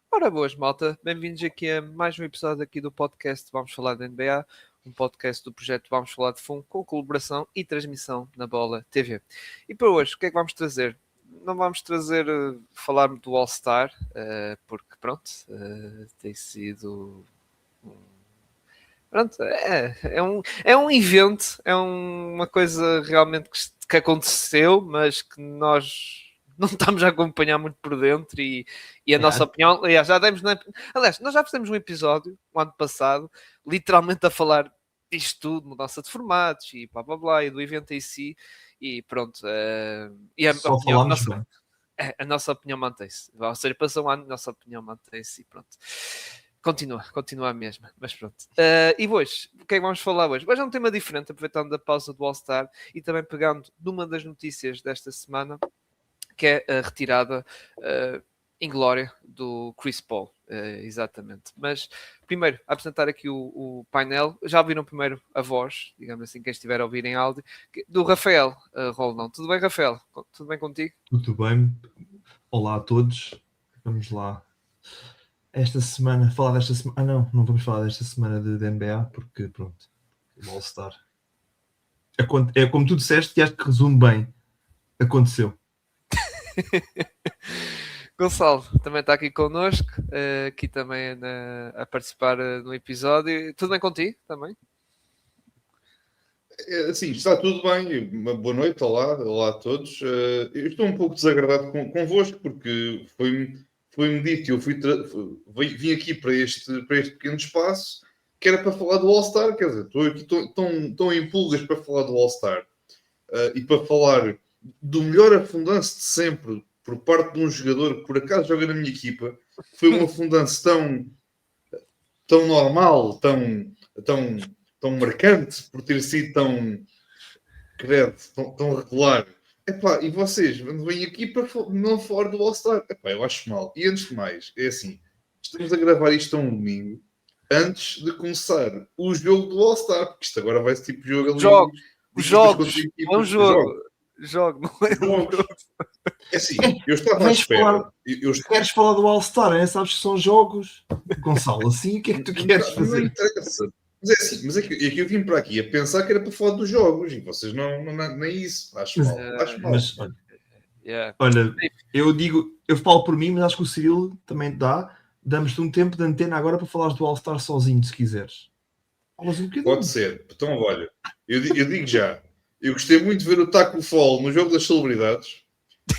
Ora boas, malta. Bem-vindos aqui a mais um episódio aqui do podcast Vamos Falar da NBA, um podcast do projeto Vamos Falar de Fundo, com colaboração e transmissão na Bola TV. E para hoje, o que é que vamos trazer? Não vamos trazer falar do All-Star, porque pronto, tem sido... Pronto, é um evento, é uma coisa realmente que aconteceu, mas que nós não estamos a acompanhar muito por dentro e a nossa opinião, aliás, aliás, nós já fizemos um episódio no ano passado, literalmente a falar disto tudo, mudança de formatos e blá blá blá, e do evento em si, e pronto, e Só falámos bem. a nossa opinião mantém-se. Ou seja, passou um ano, a nossa opinião mantém-se e pronto. Continua a mesma, mas pronto. E hoje, o que é que vamos falar hoje? Hoje é um tema diferente, aproveitando da pausa do All-Star e também pegando numa das notícias desta semana, que é a retirada inglória do Chris Paul. Exatamente. Mas, primeiro, apresentar aqui o painel. Já ouviram primeiro a voz, digamos assim, quem estiver a ouvir em áudio, do Rafael Roldão. Tudo bem, Rafael? Tudo bem contigo? Tudo bem. Olá a todos. Vamos lá. Falar desta semana... não vamos falar desta semana de NBA, porque, pronto, o All-Star. É como tu disseste, e acho que resume bem. Aconteceu. Gonçalo também está aqui connosco, aqui também a participar no episódio. Tudo bem contigo também? Sim, está tudo bem. Uma boa noite, olá a todos. Eu estou um pouco desagradado convosco porque foi-me dito e eu vim aqui para este pequeno espaço que era para falar do All-Star. Quer dizer, estou aqui tão em pulgas para falar do All-Star e para falar do melhor afundanço de sempre por parte de um jogador que por acaso joga na minha equipa. Foi um afundanço tão normal, tão marcante, por ter sido tão regular. Epá, e vocês vêm aqui para não falar do All-Star? Epá, eu acho mal. E antes de mais, é assim, estamos a gravar isto a um domingo antes de começar o jogo do All-Star, porque isto agora vai ser tipo jogo ali. Jogos, é um jogo. Jogo, não é um jogo. É assim, eu estava à espera. Queres falar do All-Star, é? Sabes que são jogos? Gonçalo, assim, o que é que tu queres fazer? Não interessa. Mas é assim, é que eu vim para aqui a pensar que era para falar dos jogos e vocês não nem isso. Acho mal. Mas, olha, eu falo por mim, mas acho que o Cirilo também damos-te um tempo de antena agora para falares do All-Star sozinho, se quiseres. Falas um bocadinho. Pode ser. Então, olha, eu digo já. Eu gostei muito de ver o Taco Fall no jogo das celebridades,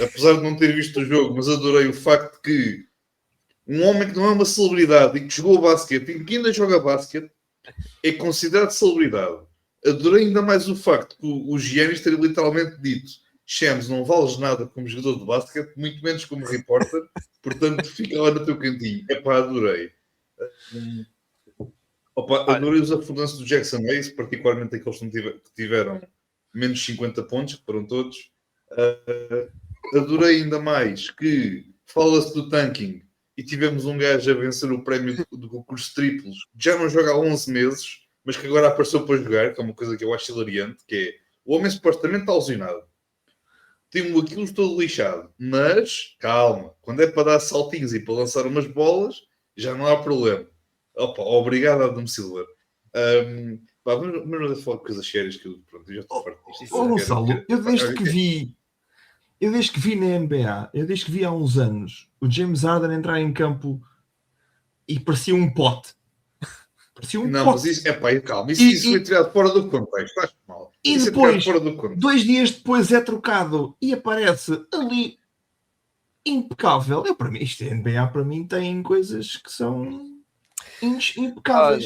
apesar de não ter visto o jogo, mas adorei o facto de que um homem que não é uma celebridade e que jogou basquete e que ainda joga basquete é considerado celebridade. Adorei ainda mais o facto que o Giannis ter literalmente dito: Shams, não vales nada como jogador de basquete, muito menos como repórter, portanto fica lá no teu cantinho. Epá, adorei. Adorei os afundanços do Jackson Hayes, particularmente aqueles que tiveram menos 50 pontos, que foram todos. Adorei ainda mais que fala-se do tanking e tivemos um gajo a vencer o prémio do concurso triplos, que já não joga há 11 meses, mas que agora apareceu para jogar, que é uma coisa que eu acho hilariante, que é o homem supostamente está lesionado. Tem aquilo todo lixado, mas calma, quando é para dar saltinhos e para lançar umas bolas, já não há problema. Opa, obrigado, Adam Silver. Vamos falar de coisas sérias que eu já estou farto disto. Gonçalo, eu desde que vi na NBA, eu desde que vi há uns anos o James Harden entrar em campo e parecia um pote. Mas isso, calma, isso foi tirado fora do contexto, estás mal. E isso depois, fora do contexto. 2 dias depois é trocado e aparece ali impecável. Para mim, isto é NBA, para mim tem coisas que são impecáveis.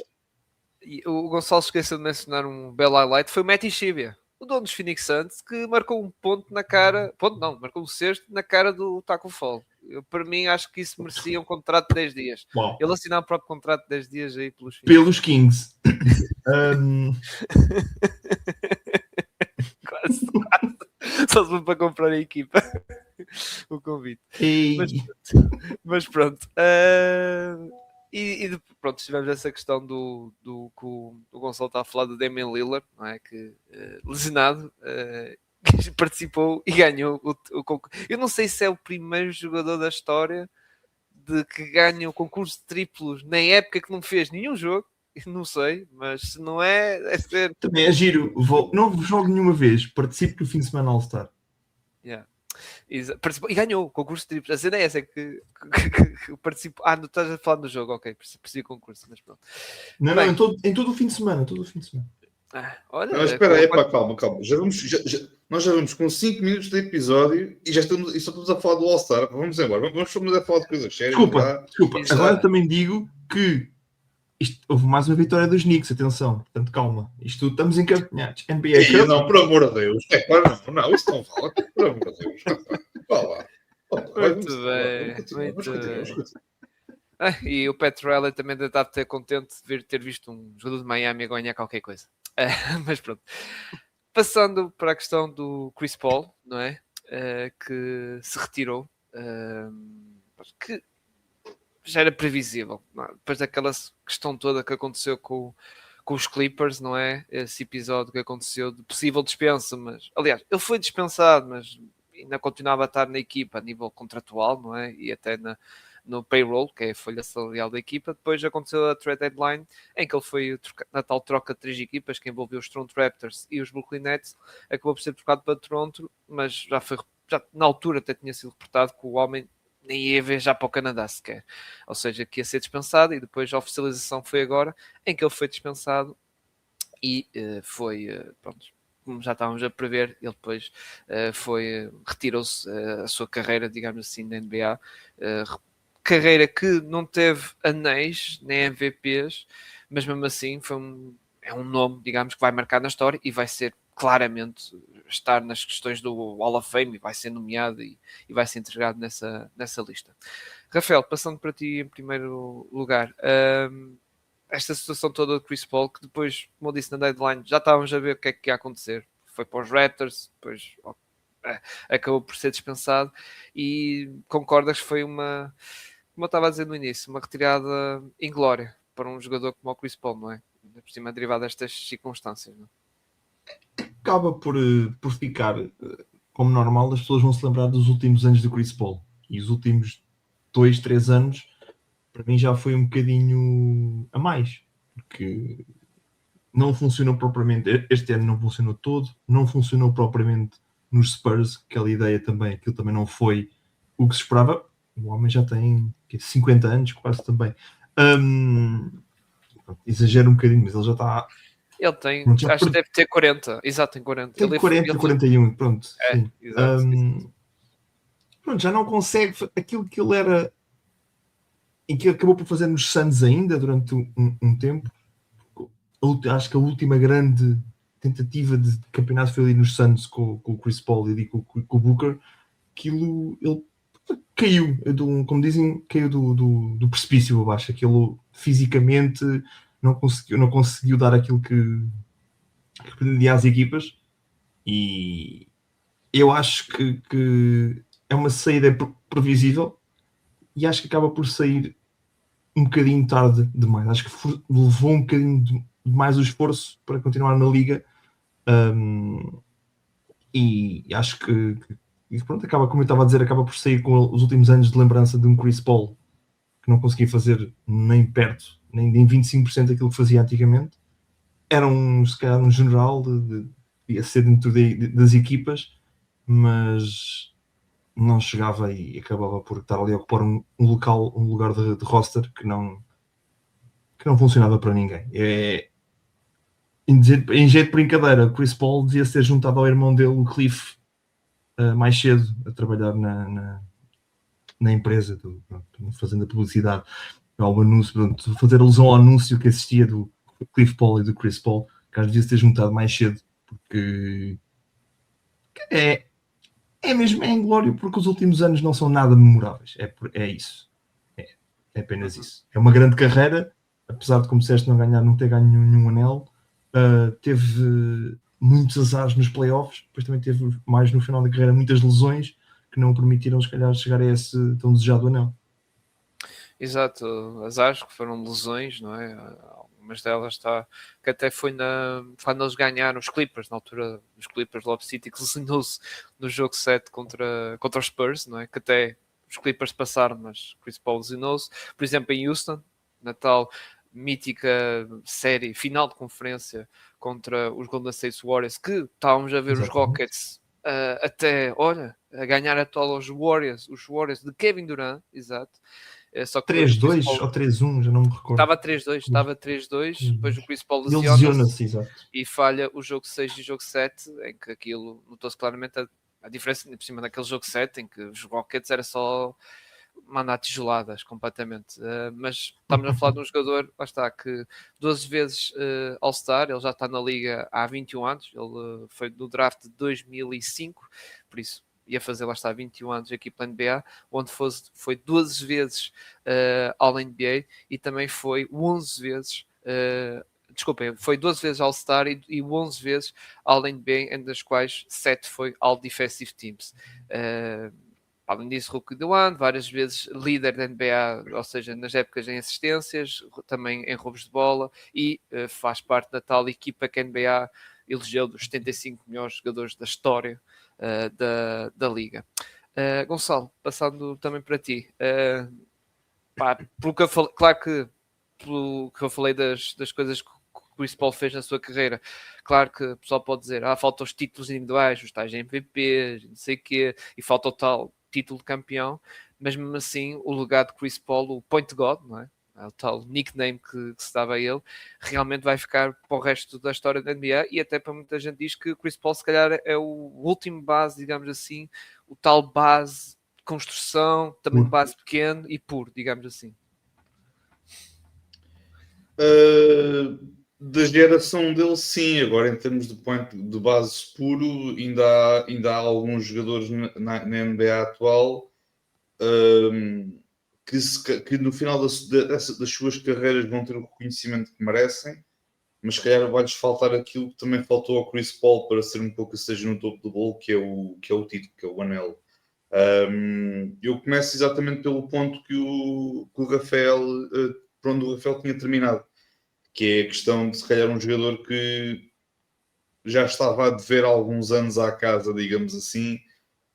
O Gonçalo esqueceu de mencionar um belo highlight, foi o Matty Shibia, o dono dos Phoenix Suns, que marcou um ponto na cara, marcou um cesto na cara do Taco Fall. Para mim, acho que isso merecia um contrato de 10 dias. Uau. Ele assinar o próprio contrato de 10 dias aí pelos Kings. Quase. Só se for para comprar a equipa. O convite. Mas pronto. Pronto, tivemos essa questão do que o Gonçalo está a falar do Damian Lillard, não é? Que lesionado, que participou e ganhou o concurso. Eu não sei se é o primeiro jogador da história de que ganha o concurso de triplos na época que não fez nenhum jogo. Não sei, mas se não é, deve ser. Também é giro. Não jogo nenhuma vez, participo no fim de semana All-Star. Yeah. E ganhou o concurso de triplos. A cena é essa que participou. Não estás a falar do jogo, ok, percebi o concurso, mas pronto. Não, em todo o fim de semana. Olha, não, espera aí, calma. Nós já vamos com 5 minutos de episódio e só estamos a falar do All-Star. Vamos embora, vamos a falar de coisas sérias. Desculpa. Agora também digo que houve mais uma vitória dos Knicks, atenção, portanto calma, estamos encaminhados. NBA Cup. Não, por amor de Deus, não, isso não fala, por amor de Deus. Vá lá. Muito bem. E o Pat Riley também deve ter contente de ter visto um jogador de Miami a ganhar qualquer coisa. Mas pronto. Passando para a questão do Chris Paul, não é? Que se retirou. Que já era previsível. Depois daquela questão toda que aconteceu com os Clippers, não é? Esse episódio que aconteceu de possível dispensa, mas... Aliás, ele foi dispensado, mas ainda continuava a estar na equipa a nível contratual, não é? E até no payroll, que é a folha salarial da equipa. Depois aconteceu a trade deadline, em que ele foi na tal troca de 3 equipas, que envolveu os Toronto Raptors e os Brooklyn Nets. Acabou por ser trocado para Toronto, mas já na altura até tinha sido reportado que o homem nem ia viajar para o Canadá sequer. Ou seja, que ia ser dispensado, e depois a oficialização foi agora, em que ele foi dispensado e pronto, como já estávamos a prever, ele depois retirou-se a sua carreira, digamos assim, na NBA, carreira que não teve anéis nem MVPs, mas mesmo assim é um nome, digamos, que vai marcar na história e vai ser claramente estar nas questões do Hall of Fame e vai ser nomeado e vai ser entregado nessa lista. Rafael, passando para ti em primeiro lugar, esta situação toda de Chris Paul, que depois, como eu disse na deadline, já estávamos a ver o que é que ia acontecer. Foi para os Raptors, depois acabou por ser dispensado, e concordas que foi como eu estava a dizer no início, uma retirada inglória para um jogador como o Chris Paul, não é? Por cima, derivado destas circunstâncias, não é? Acaba por ficar como normal, as pessoas vão se lembrar dos últimos anos do Chris Paul, e os últimos 2, 3 anos para mim já foi um bocadinho a mais, porque não funcionou propriamente, este ano não funcionou todo, não funcionou propriamente nos Spurs, aquela ideia também, aquilo também não foi o que se esperava. O homem já tem 50 anos quase também, exagero um bocadinho, mas ele já está... Ele tem, acho que deve ter 40, exato, tem 40. Tem 40, 41, pronto. Sim. Exato. Pronto, já não consegue aquilo que ele era e que acabou por fazer nos Suns ainda durante um tempo. Acho que a última grande tentativa de campeonato foi ali nos Suns com o Chris Paul e com o Booker. Aquilo, ele caiu, como dizem, caiu do precipício abaixo. Aquilo fisicamente não conseguiu dar aquilo que pretendia às equipas, e eu acho que é uma saída previsível, e acho que acaba por sair um bocadinho tarde demais. Acho que levou um bocadinho demais o esforço para continuar na liga, e acho que pronto, acaba, como eu estava a dizer, acaba por sair com os últimos anos de lembrança de um Chris Paul que não conseguia fazer nem perto, nem 25% daquilo que fazia antigamente. Era se calhar um general, ia ser dentro das equipas, mas não chegava e acabava por estar ali a ocupar um lugar de roster que não funcionava para ninguém. Em jeito de brincadeira, Chris Paul devia ser juntado ao irmão dele, o Cliff, mais cedo, a trabalhar na empresa, fazendo a publicidade, ao anúncio, fazer alusão ao anúncio que existia do Cliff Paul e do Chris Paul, que devia ser juntado mais cedo, porque é mesmo, é inglório, porque os últimos anos não são nada memoráveis. É isso. É apenas isso. É uma grande carreira, apesar de, como disseste, não ter ganho nenhum anel. Teve muitos azares nos playoffs, depois também teve mais no final da carreira muitas lesões que não permitiram, se calhar, chegar a esse tão desejado anel. Exato, as que foram lesões, não é? Algumas delas que até foi quando eles ganharam os Clippers, na altura os Clippers Lob City, que lesionou-se no jogo 7 contra os Spurs, não é? Que até os Clippers passaram, mas Chris Paul lesionou-se. Por exemplo, em Houston, na tal mítica série final de conferência contra os Golden State Warriors, que estávamos a ver os Exatamente. Rockets até, olha, a ganhar a tola os Warriors de Kevin Durant, exato. Só que depois o Chris 3-2 Paul ou 3-1, já não me recordo. estava 3-2, depois o Chris Paul Ele lesiona-se lesiona-se, exato. e falha o jogo 6 e o jogo 7, em que aquilo notou-se claramente a diferença por cima daquele jogo 7, em que os Rockets era só mandar tijoladas completamente. Mas estamos a falar de um jogador, lá está, que 12 vezes All-Star, ele já está na liga há 21 anos, ele foi do draft de 2005, por isso ia fazer, lá está, 21 anos aqui pela NBA, onde foi 12 vezes All-NBA e também foi 11 vezes... desculpem, foi 12 vezes All-Star e 11 vezes All-NBA, entre as quais 7 foi All-Defensive Teams. Além disso, Rookie do ano, várias vezes líder da NBA, ou seja, nas épocas em assistências, também em roubos de bola, e faz parte da tal equipa que a NBA elegeu dos 75 melhores jogadores da história da Liga. Gonçalo, passando também para ti. Pelo que eu falei, claro que pelo que eu falei das coisas que o Chris Paul fez na sua carreira, claro que o pessoal pode dizer, faltam os títulos individuais, os tais MVPs, não sei o quê, e falta o tal título de campeão, mas mesmo assim o legado de Chris Paul, o Point God, não é? O tal nickname que se dava a ele, realmente vai ficar para o resto da história da NBA e até para muita gente diz que o Chris Paul se calhar é o último base, digamos assim, o tal base de construção, também um base pequeno e puro, digamos assim. Da geração dele, sim. Agora, em termos de base puro, ainda há alguns jogadores na NBA atual que no final das suas carreiras vão ter o reconhecimento que merecem, mas se calhar vai-lhes faltar aquilo que também faltou ao Chris Paul para ser um pouco seja no topo do bolo, que é o título, que é o anel. Eu começo exatamente pelo ponto que o Rafael, por onde o Rafael tinha terminado, que é a questão de se calhar um jogador que já estava a dever há alguns anos à casa, digamos assim,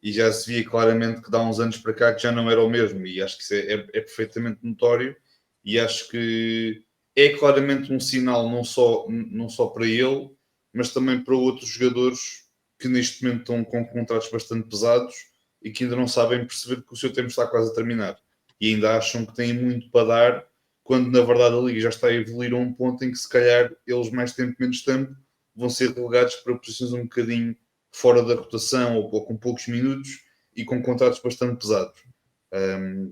e já se via claramente que dá uns anos para cá que já não era o mesmo, e acho que isso é perfeitamente notório, e acho que é claramente um sinal não só para ele, mas também para outros jogadores que neste momento estão com contratos bastante pesados e que ainda não sabem perceber que o seu tempo está quase a terminar, e ainda acham que têm muito para dar, quando na verdade a Liga já está a evoluir a um ponto em que se calhar eles mais tempo, menos tempo, vão ser relegados para posições um bocadinho fora da rotação ou com poucos minutos e com contratos bastante pesados.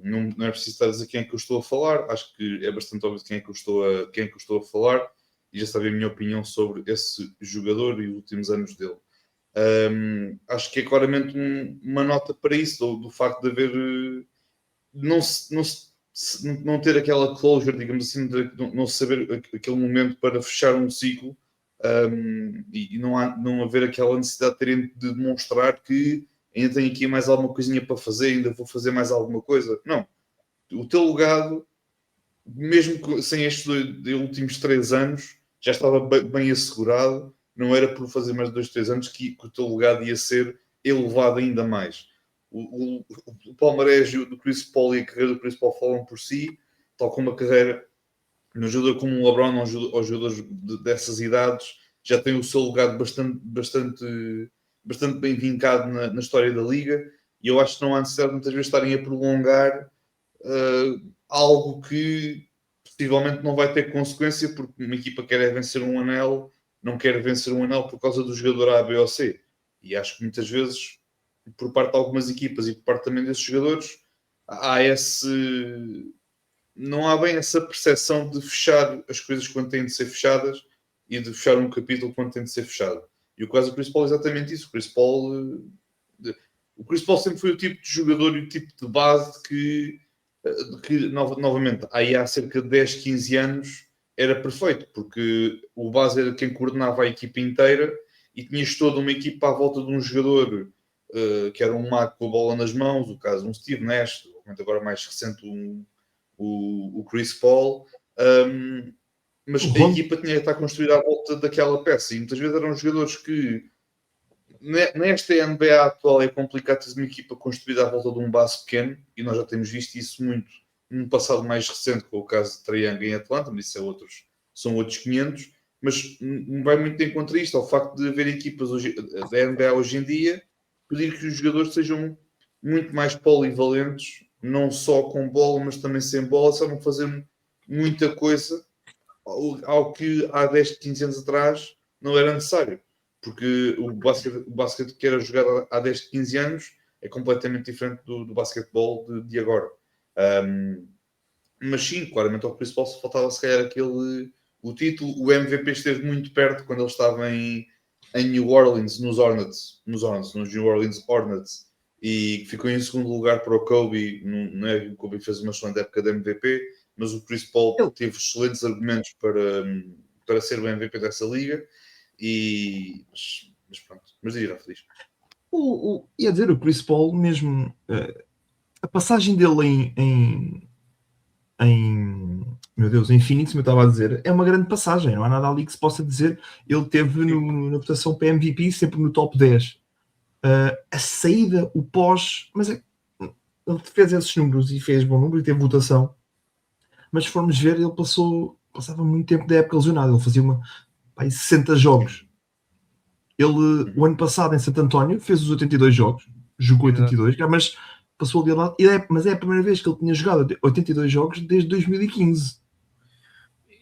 Não é preciso estar a dizer quem é que eu estou a falar, acho que é bastante óbvio quem é que eu estou a falar e já sabem a minha opinião sobre esse jogador e os últimos anos dele. Acho que é claramente uma nota para isso, do facto de haver não ter aquela closure, digamos assim, não saber aquele momento para fechar um ciclo. E não haver aquela necessidade de terem de demonstrar que ainda tenho aqui mais alguma coisinha para fazer, ainda vou fazer mais alguma coisa. Não. O teu legado, mesmo sem estes últimos 3 anos, já estava bem assegurado. Não era por fazer mais 2, 3 anos que o teu legado ia ser elevado ainda mais. O palmarés do Chris Paul e a carreira do Chris Paul falam por si, tal como a carreira no jogador como o LeBron, aos jogadores dessas idades, já tem o seu legado bastante bem vincado na história da Liga, e eu acho que não há necessidade muitas vezes estarem a prolongar algo que possivelmente não vai ter consequência, porque uma equipa quer vencer um anel, não quer vencer um anel por causa do jogador A, B ou C. E acho que muitas vezes, por parte de algumas equipas e por parte também desses jogadores, não há bem essa percepção de fechar as coisas quando têm de ser fechadas e de fechar um capítulo quando tem de ser fechado. E o caso do Chris Paul é exatamente isso. O Chris Paul sempre foi o tipo de jogador e o tipo de base que novamente, aí há cerca de 10, 15 anos era perfeito, porque o base era quem coordenava a equipa inteira e tinhas toda uma equipa à volta de um jogador que era um mago com a bola nas mãos, o caso de um Steve Nash, agora mais recente o Chris Paul, mas a equipa tinha que estar construída à volta daquela peça, e muitas vezes eram jogadores que nesta NBA atual é complicado ter uma equipa construída à volta de um base pequeno, e nós já temos visto isso muito num passado mais recente, com o caso de Trae Young em Atlanta, mas isso são outros 500, mas vai muito de encontro a isto, ao facto de haver equipas da NBA hoje em dia pedir que os jogadores sejam muito mais polivalentes, não só com bola, mas também sem bola, só não fazer muita coisa ao que há 10, 15 anos atrás não era necessário. Porque o basquete que era jogado há 10, 15 anos é completamente diferente do basquetebol de agora. Mas sim, claramente ao principal se faltava se calhar o título. O MVP esteve muito perto quando ele estava em New Orleans, nos New Orleans Hornets, e ficou em segundo lugar para o Kobe. Não é que o Kobe fez uma excelente época de MVP, mas o Chris Paul teve excelentes argumentos para ser o MVP dessa liga. Mas pronto, mas dirá feliz. Ia dizer, o Chris Paul mesmo, a passagem dele em Phoenix, como eu estava a dizer, é uma grande passagem, não há nada ali que se possa dizer. Ele teve na votação para MVP sempre no top 10. A saída, o pós, mas ele fez esses números e fez bom número e teve votação, mas se formos ver, ele passava muito tempo da época lesionado. Ele fazia 60 jogos. Ele, o ano passado em Santo António, fez os 82 jogos, jogou 82, mas passou ali ao lado, mas é a primeira vez que ele tinha jogado 82 jogos desde 2015.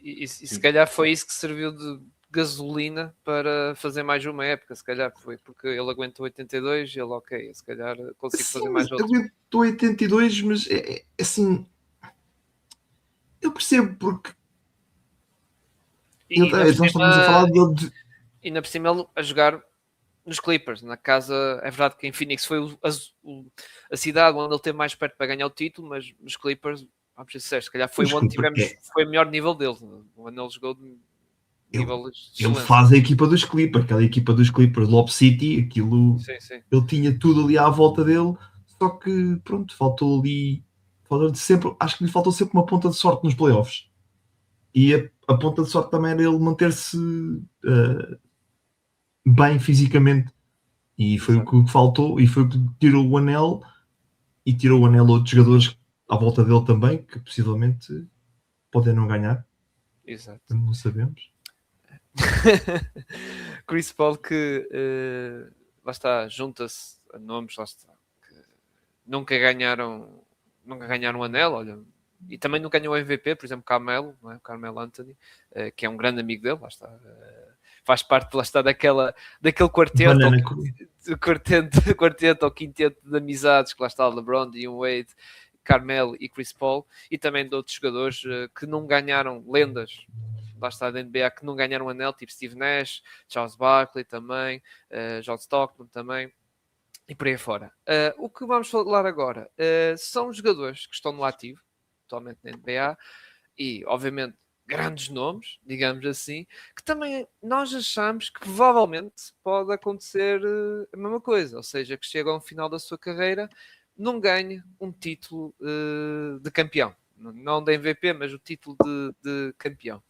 E se calhar foi isso que serviu de gasolina para fazer mais uma época, se calhar foi porque ele aguentou 82 e ele, ok, se calhar consigo fazer mais outro. Aguentou 82, mas é assim, eu percebo porque nós estamos a falar de... E na por cima ele a jogar nos Clippers, na casa, é verdade que em Phoenix foi a cidade onde ele esteve mais perto para ganhar o título, mas nos Clippers, vamos dizer, se calhar foi onde foi o melhor nível dele, onde ele jogou de nível ele faz a equipa dos Clippers, aquela equipa dos Clippers, Lob City, aquilo, sim. Ele tinha tudo ali à volta dele, só que pronto, faltou sempre, acho que lhe faltou sempre uma ponta de sorte nos playoffs, e a ponta de sorte também era ele manter-se bem fisicamente, e foi o que faltou, e foi o que tirou o anel, e tirou o anel a outros jogadores à volta dele também, que possivelmente podem não ganhar. Exato. Não sabemos. Chris Paul que lá está, junta-se a nomes, lá está, que nunca ganharam um anel, olha, e também não ganhou o MVP, por exemplo, Carmelo, não é? O Carmelo Anthony, que é um grande amigo dele, lá está, faz parte, lá está, daquele quarteto, quarteto ou quinteto de amizades, que lá está LeBron, Dwayne Wade, Carmelo e Chris Paul, e também de outros jogadores que não ganharam, lendas, lá está, da NBA, que não ganharam um anel, tipo Steve Nash, Charles Barkley também, John Stockton também, e por aí fora. O que vamos falar agora são jogadores que estão no ativo, atualmente na NBA, e obviamente grandes nomes, digamos assim, que também nós achamos que provavelmente pode acontecer a mesma coisa, ou seja, que chegam ao final da sua carreira, não ganhe um título de campeão, não de MVP, mas o título de campeão.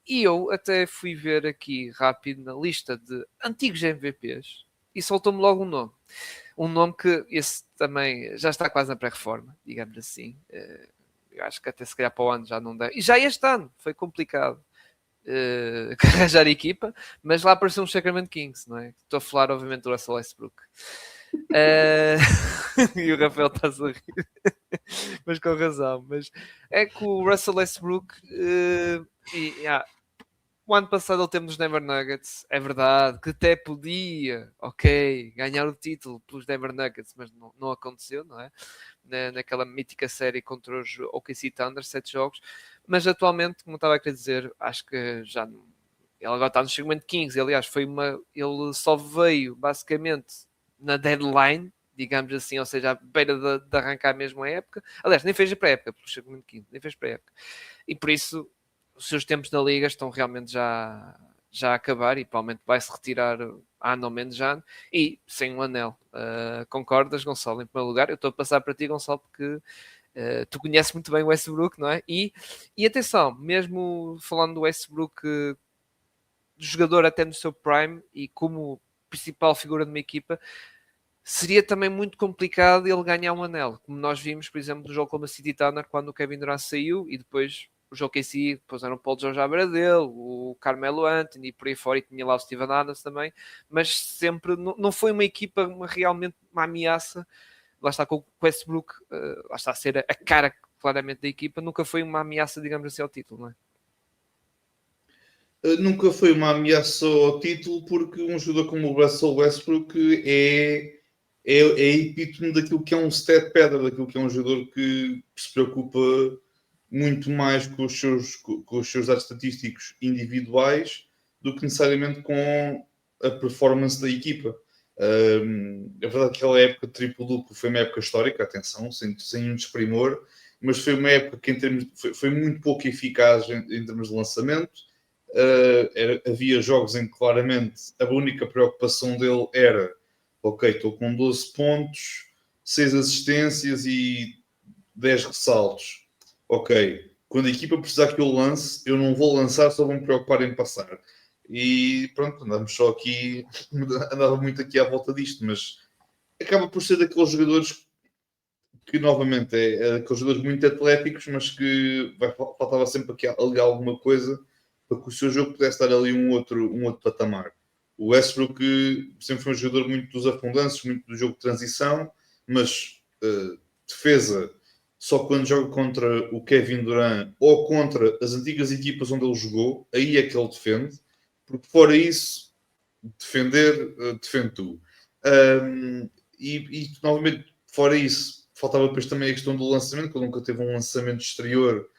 E eu até fui ver aqui rápido na lista de antigos MVPs e soltou-me logo um nome que esse também já está quase na pré-reforma, digamos assim. Eu acho que até se calhar para o ano já não dá. E já este ano foi complicado arranjar equipa, mas lá apareceu um Sacramento Kings, não é? Estou a falar obviamente do Russell Westbrook. E o Rafael está-se a rir, mas com razão. Mas é que o Russell Westbrook o ano passado ele teve nos Denver Nuggets, é verdade, que até podia, ganhar o título pelos Denver Nuggets, mas não aconteceu, não é? Naquela mítica série contra os OKC Thunder, 7 jogos, mas atualmente, como eu estava a querer dizer, acho que já não. Ele agora está no segmento 15, aliás, ele só veio basicamente na deadline, digamos assim, ou seja, à beira de arrancar mesmo a época. Aliás, nem fez a pré-época, pelo segmento 15, nem fez pré-época. E por isso os seus tempos na liga estão realmente já a acabar e provavelmente vai-se retirar ano ou menos ano e sem um anel. Concordas, Gonçalo, em primeiro lugar? Eu estou a passar para ti, Gonçalo, porque Tu conheces muito bem o Westbrook, não é? E atenção, mesmo falando do Westbrook, jogador até no seu prime e como principal figura de uma equipa, seria também muito complicado ele ganhar um anel, como nós vimos, por exemplo, no jogo como a City Thunder, quando o Kevin Durant saiu e depois o jogo que si, depois era o Paul George à beira dele, o Carmelo Anthony e por aí fora, e tinha lá o Steven Adams também, mas sempre não foi uma equipa realmente uma ameaça. Lá está com o Westbrook, lá está a ser a cara claramente da equipa, nunca foi uma ameaça, digamos assim, ao título, não é? Nunca foi uma ameaça ao título, porque um jogador como o Russell Westbrook é epítome daquilo que é um stat padder, daquilo que é um jogador que se preocupa muito mais com os seus dados estatísticos individuais do que necessariamente com a performance da equipa. É verdade que aquela época de triplo-duplo foi uma época histórica, atenção, sem um desprimor, mas foi uma época que foi muito pouco eficaz em termos de lançamento. Havia jogos em que claramente a única preocupação dele era: ok, estou com 12 pontos, 6 assistências e 10 ressaltos. Ok, quando a equipa precisar que eu lance, eu não vou lançar, só vou me preocupar em passar. E pronto, andava muito aqui à volta disto, mas acaba por ser daqueles jogadores que novamente é daqueles jogadores muito atléticos, mas que faltava sempre aqui ali alguma coisa para que o seu jogo pudesse dar ali um outro patamar. O Westbrook sempre foi um jogador muito dos afundanços, muito do jogo de transição, mas defesa só quando joga contra o Kevin Durant ou contra as antigas equipas onde ele jogou, aí é que ele defende, porque fora isso, defende tu. E novamente, fora isso, faltava depois também a questão do lançamento, que ele nunca teve um lançamento exterior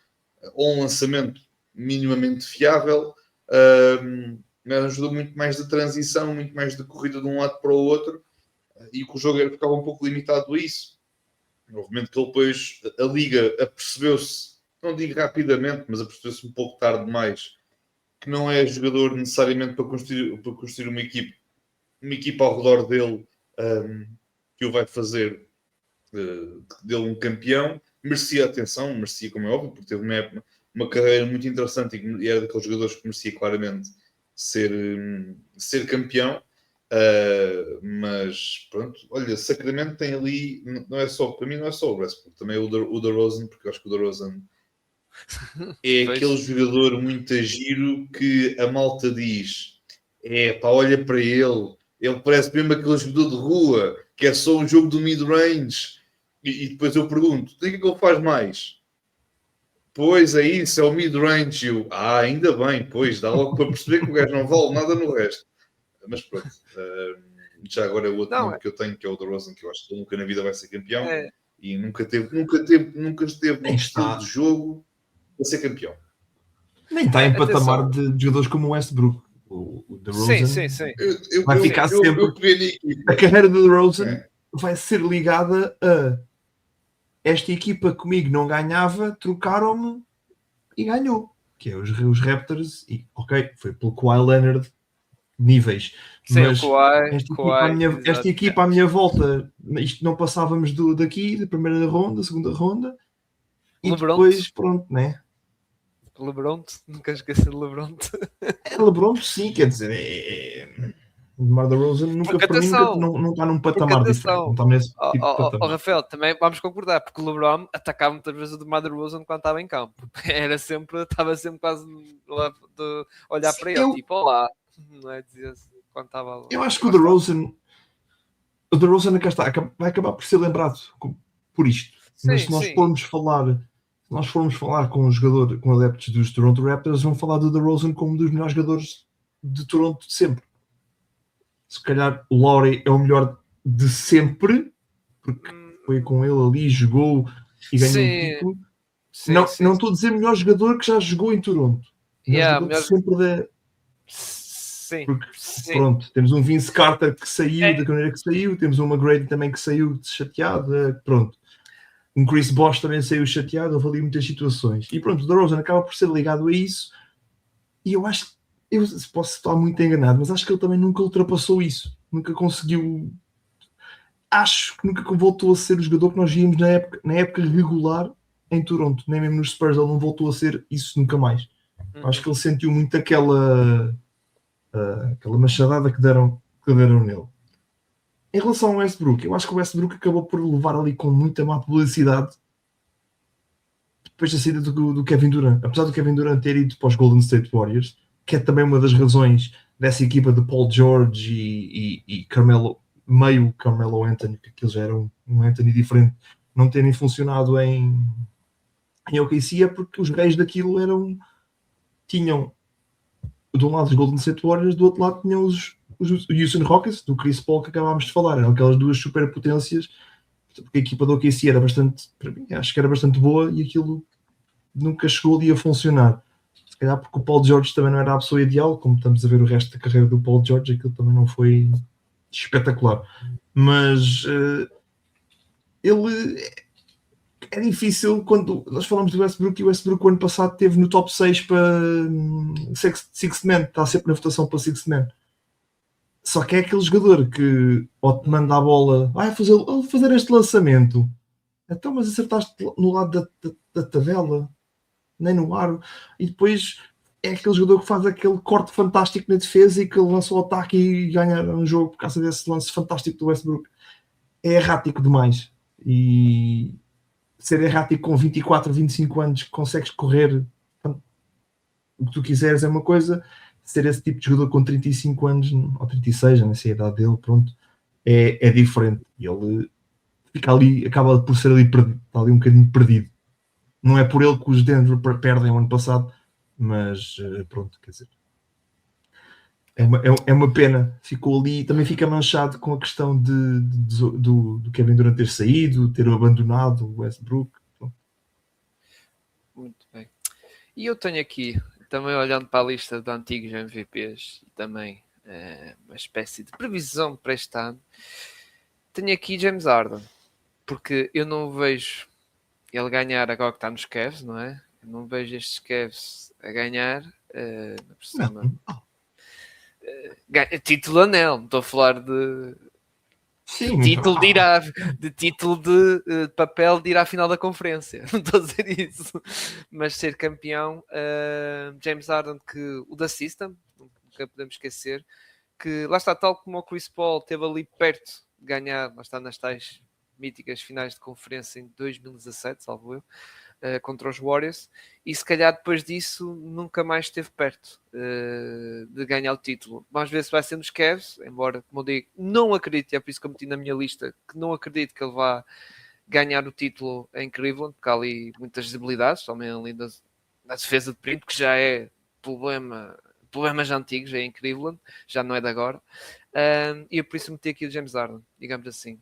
ou um lançamento minimamente fiável. Ajudou muito mais de transição, muito mais de corrida de um lado para o outro, e que o jogo ficava um pouco limitado a isso. Obviamente que ele depois, a Liga apercebeu-se, não digo rapidamente, mas apercebeu-se um pouco tarde demais, que não é jogador necessariamente para construir uma equipa ao redor dele, que o vai fazer dele um campeão. Merecia atenção, merecia, como é óbvio, porque teve uma carreira muito interessante e era daqueles jogadores que merecia claramente ser campeão. Mas pronto, olha, Sacramento tem ali, não é só, para mim não é só o Westbrook, também é o DeRozan, porque eu acho que o DeRozan é aquele jogador muito giro que a malta diz: pá, olha para ele parece mesmo aquele jogador de rua, que é só um jogo do mid-range. E depois eu pergunto: o que é que ele faz mais? Pois é isso, é o mid-range. Ainda bem, pois, dá logo para perceber que o gajo não vale nada no resto. Mas pronto, já agora é o outro nome que eu tenho, que é o DeRozan, que eu acho que ele nunca na vida vai ser campeão. E nunca esteve num estilo de jogo para ser campeão. Nem está em patamar de jogadores como o Westbrook. O DeRozan sim. vai ficar sempre. A carreira do DeRozan vai ser ligada a esta equipa comigo não ganhava, trocaram-me e ganhou. Que é os Raptors. E ok, foi pelo Kawhi Leonard níveis. Sim, mas esta equipa à minha volta, isto não passávamos daqui, da primeira ronda, segunda ronda, e LeBron. Depois pronto, né? LeBron, nunca esqueci de LeBron. LeBron, sim, quer dizer, o DeMar DeRozan não está num patamar diferente, não está nesse tipo de patamar. Rafael, também vamos concordar, porque o LeBron atacava muitas vezes o DeMar DeRozan quando estava em campo. Estava sempre quase lá de olhar para ele, tipo, olá, não é dizer quando estava lá. Eu acho que o DeRozan vai acabar por ser lembrado por isto. Sim, mas se nós formos falar com um jogador, com adeptos dos Toronto Raptors, vão falar do DeRozan como um dos melhores jogadores de Toronto de sempre. Se calhar o Lowry é o melhor de sempre, porque foi com ele ali, jogou e ganhou um título. Não estou a dizer melhor jogador que já jogou em Toronto. Melhor sempre da... Porque, pronto, temos um Vince Carter que saiu da maneira que saiu, temos um McGrady também que saiu chateado, pronto. Um Chris Bosh também saiu chateado, houve ali muitas situações. E pronto, o DeRozan acaba por ser ligado a isso. E eu acho que, eu posso estar muito enganado, mas acho que ele também nunca ultrapassou isso. Nunca conseguiu... acho que nunca voltou a ser o jogador que nós víamos na época regular em Toronto, nem mesmo nos Spurs ele não voltou a ser isso nunca mais. Acho que ele sentiu muito aquela machadada que deram nele. Em relação ao Westbrook, eu acho que o Westbrook acabou por levar ali com muita má publicidade depois da saída do Kevin Durant. Apesar do Kevin Durant ter ido para os Golden State Warriors, que é também uma das razões dessa equipa de Paul George e Carmelo, meio Carmelo Anthony, porque eles já eram um Anthony diferente, não terem funcionado em OKC, é porque os reis daquilo tinham de um lado os Golden State Warriors, do outro lado tinham os Houston Rockets, do Chris Paul que acabámos de falar. Eram aquelas duas superpotências, porque a equipa do OKC era bastante, para mim, acho que era bastante boa e aquilo nunca chegou ali a funcionar. Se calhar porque o Paul George também não era a pessoa ideal, como estamos a ver o resto da carreira do Paul George, aquilo também não foi espetacular. Mas ele é difícil quando nós falamos do Westbrook, e o Westbrook o ano passado esteve no top 6 para Sixth Man, está sempre na votação para Sixth Man. Só que é aquele jogador que ou te manda a bola, vai fazer este lançamento, então mas acertaste no lado da tabela, nem no aro, e depois é aquele jogador que faz aquele corte fantástico na defesa e que lança o ataque e ganha um jogo por causa desse lance fantástico do Westbrook. É errático demais, e ser errático com 24, 25 anos que consegues correr o que tu quiseres é uma coisa, ser esse tipo de jogador com 35 anos ou 36, não sei a idade dele, pronto, é diferente. E ele fica ali, acaba por ser ali perdido, está ali um bocadinho perdido. Não é por ele que os Denver perdem o ano passado, mas pronto, quer dizer, é uma pena. Ficou ali, também fica manchado com a questão do Kevin Durant ter saído, ter abandonado o Westbrook. Muito bem. E eu tenho aqui, também olhando para a lista de antigos MVPs, e também uma espécie de previsão para este ano, tenho aqui James Harden, porque eu não vejo ele ganhar agora que está nos Cavs, não é? Eu não vejo estes Cavs a ganhar por cima. Título anel, não estou a falar de título de papel de ir à final da conferência, não estou a dizer isso, mas ser campeão. James Harden, que o da System, nunca podemos esquecer, que lá está, tal como o Chris Paul esteve ali perto de ganhar, lá está nas tais míticas finais de conferência em 2017, salvo eu, contra os Warriors, e se calhar depois disso nunca mais esteve perto de ganhar o título. Vamos ver se vai ser nos Cavs, embora, como eu digo, não acredito, é por isso que eu meti na minha lista, que não acredito que ele vá ganhar o título em Cleveland, porque há ali muitas debilidades, também ali na defesa de perímetro, que já é problemas antigos, é em Cleveland, já não é de agora, e eu por isso meti aqui o James Harden, digamos assim,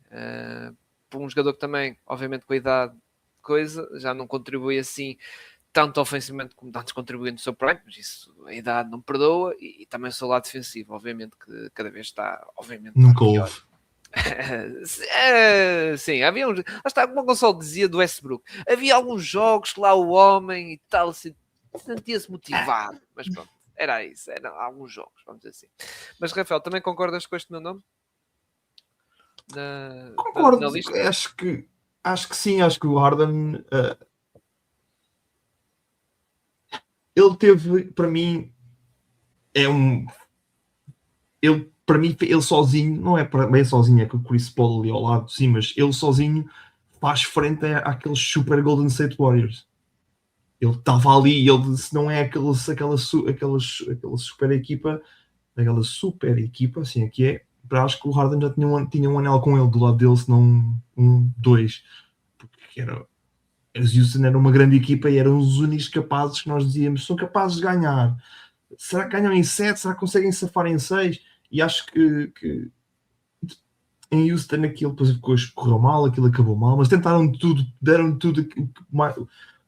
por um jogador que também, obviamente com a idade já não contribui assim tanto ofensivamente como antes contribuindo no seu prime, mas isso a idade não perdoa, e também o seu lado defensivo, obviamente que cada vez está, obviamente, nunca houve. Sim, havia uns, está, como o Gonçalo dizia do Westbrook, havia alguns jogos que lá o homem e tal sentia-se motivado, mas pronto, era isso, eram alguns jogos, vamos dizer assim. Mas Rafael, também concordas com este meu nome? Concordo, na lista? Acho que sim, acho que o Harden ele teve, para mim, ele sozinho, não é bem sozinho, é com o Chris Paul ali ao lado, sim, mas ele sozinho faz frente àqueles super Golden State Warriors. Ele estava ali, ele se não é aquela super equipa, assim aqui é, acho que o Harden já tinha um anel com ele do lado dele, se não dois, porque os Houston era uma grande equipa e eram os únicos capazes que nós dizíamos, são capazes de ganhar. Será que ganham em 7? Será que conseguem safar em 6? E acho que em Houston aquilo depois correu mal, aquilo acabou mal, mas tentaram tudo, deram tudo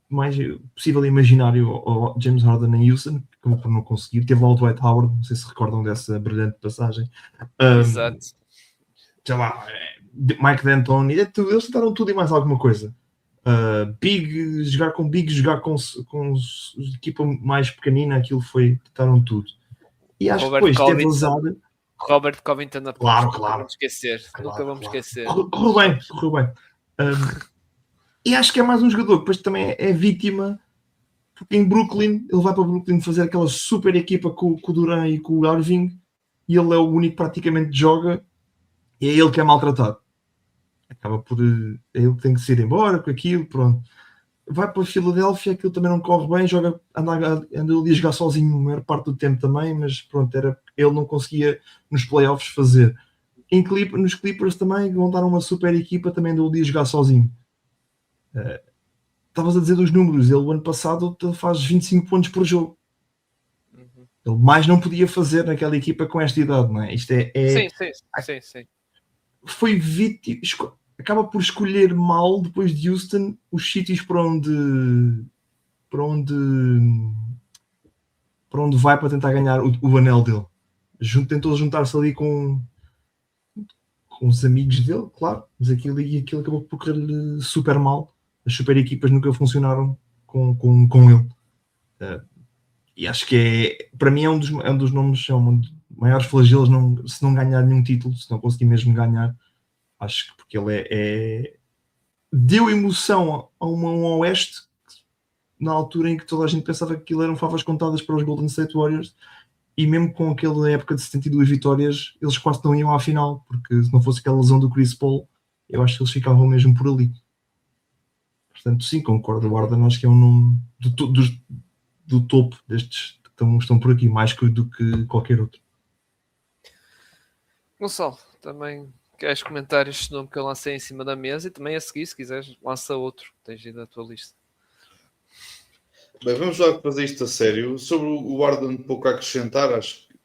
mais possível e imaginário ao James Harden em Houston, como por não conseguir. Teve lá o Dwight Howard, não sei se recordam dessa brilhante passagem. Exato. Sei lá, Mike D'Antoni, eles tentaram tudo e mais alguma coisa. Jogar com equipa mais pequenina, aquilo tentaram tudo. E acho que depois teve azar. Robert Covington na Claro, nunca claro. vamos esquecer. Nunca vamos esquecer. Correu bem. E acho que é mais um jogador que depois também é vítima, porque em Brooklyn, ele vai para Brooklyn fazer aquela super equipa com o Durant e com o Irving, e ele é o único que praticamente joga, e é ele que é maltratado. Acaba por... É ele que tem que se ir embora com aquilo, pronto. Vai para a Filadélfia, aquilo também não corre bem, anda ali a jogar sozinho a maior parte do tempo também, mas pronto, ele não conseguia nos playoffs fazer. Nos Clippers também montaram uma super equipa, também andou ali a jogar sozinho. Estavas a dizer dos números, ele o ano passado ele faz 25 pontos por jogo. Ele mais não podia fazer naquela equipa com esta idade, não é? Isto Sim. Foi vítima, acaba por escolher mal depois de Houston os sítios para onde vai para tentar ganhar o anel dele. Tentou juntar-se ali com os amigos dele, claro, mas aquilo acabou por correr super mal. As super equipas nunca funcionaram com ele. E acho que para mim é um dos nomes, é um dos maiores flagelos se não ganhar nenhum título, se não conseguir mesmo ganhar. Acho que porque ele deu emoção a um Oeste na altura em que toda a gente pensava que aquilo eram favas contadas para os Golden State Warriors, e mesmo com aquela época de 72 vitórias, eles quase não iam à final, porque se não fosse aquela lesão do Chris Paul, eu acho que eles ficavam mesmo por ali. Portanto, sim, concordo. O Harden acho que é um nome do topo destes que estão por aqui, mais do que qualquer outro. Gonçalo, também queres comentar este nome que eu lancei em cima da mesa e também a seguir, se quiseres, lança outro. Tens aí da tua lista. Bem, vamos lá fazer isto a sério. Sobre o Harden, pouco a acrescentar, acho que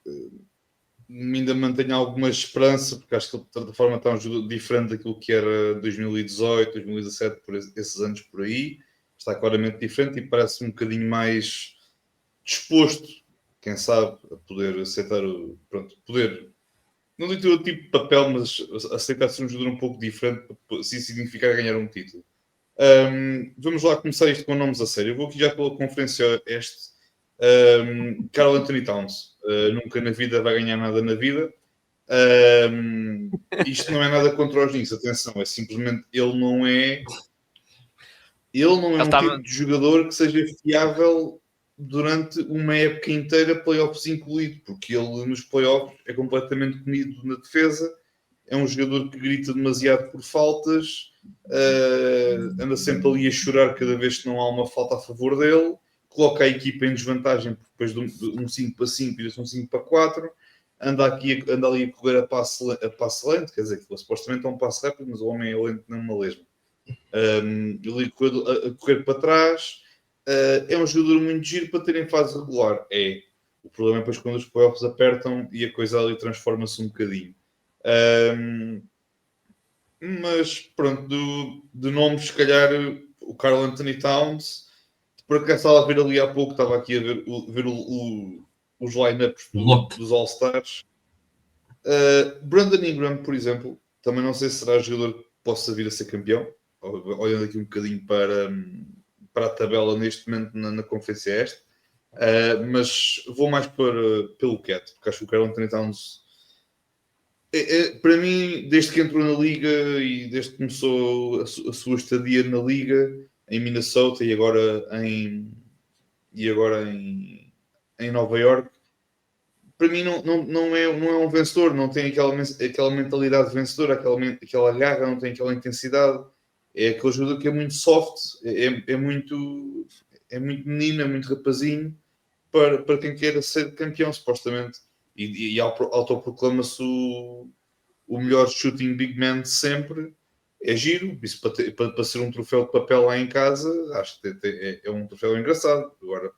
ainda mantenho alguma esperança, porque acho que ele, de certa forma, está um jogo diferente daquilo que era 2018, 2017, por esses anos por aí. Está claramente diferente e parece um bocadinho mais disposto, quem sabe, a poder aceitar, poder, não digo o tipo de papel, mas aceitar ser um jogador um pouco diferente, se isso significar ganhar um título. Vamos lá começar isto com nomes a sério. Eu vou aqui já pela conferência este. Karl Anthony Towns. Nunca na vida vai ganhar nada na vida. Isto não é nada contra os Knicks, atenção, é simplesmente ele não é um tipo de jogador que seja fiável durante uma época inteira, playoffs incluído, porque ele nos playoffs é completamente comido na defesa, é um jogador que grita demasiado por faltas, anda sempre ali a chorar cada vez que não há uma falta a favor dele, coloca a equipa em desvantagem, porque depois de um 5 para 5 e de um 5 para 4, anda ali a correr a passo lento, quer dizer, que supostamente é um passo rápido, mas o homem é lento numa lesma. Ele a correr para trás, é um jogador muito giro para ter em fase regular. O problema é depois quando os playoffs apertam e a coisa ali transforma-se um bocadinho. Mas pronto, de nomes, se calhar o Karl Anthony Towns. Por acaso estava a ver ali há pouco, estava aqui a ver os lineups dos All-Stars. Brandon Ingram, por exemplo, também não sei se será jogador que possa vir a ser campeão, olhando aqui um bocadinho para a tabela neste momento na Conferência Este, mas vou mais pelo Cat, porque acho que o Karl Anthony Towns para mim, desde que entrou na Liga e desde que começou a sua estadia na Liga em Minnesota e agora em Nova York, para mim não é um vencedor, não tem aquela mentalidade vencedora, aquela garra, não tem aquela intensidade. É aquele jogador que é muito soft, é muito menino, é muito rapazinho para quem queira ser campeão, supostamente. E autoproclama-se o melhor shooting big man de sempre. É giro, isso para ser um troféu de papel lá em casa, acho que é um troféu engraçado. Agora,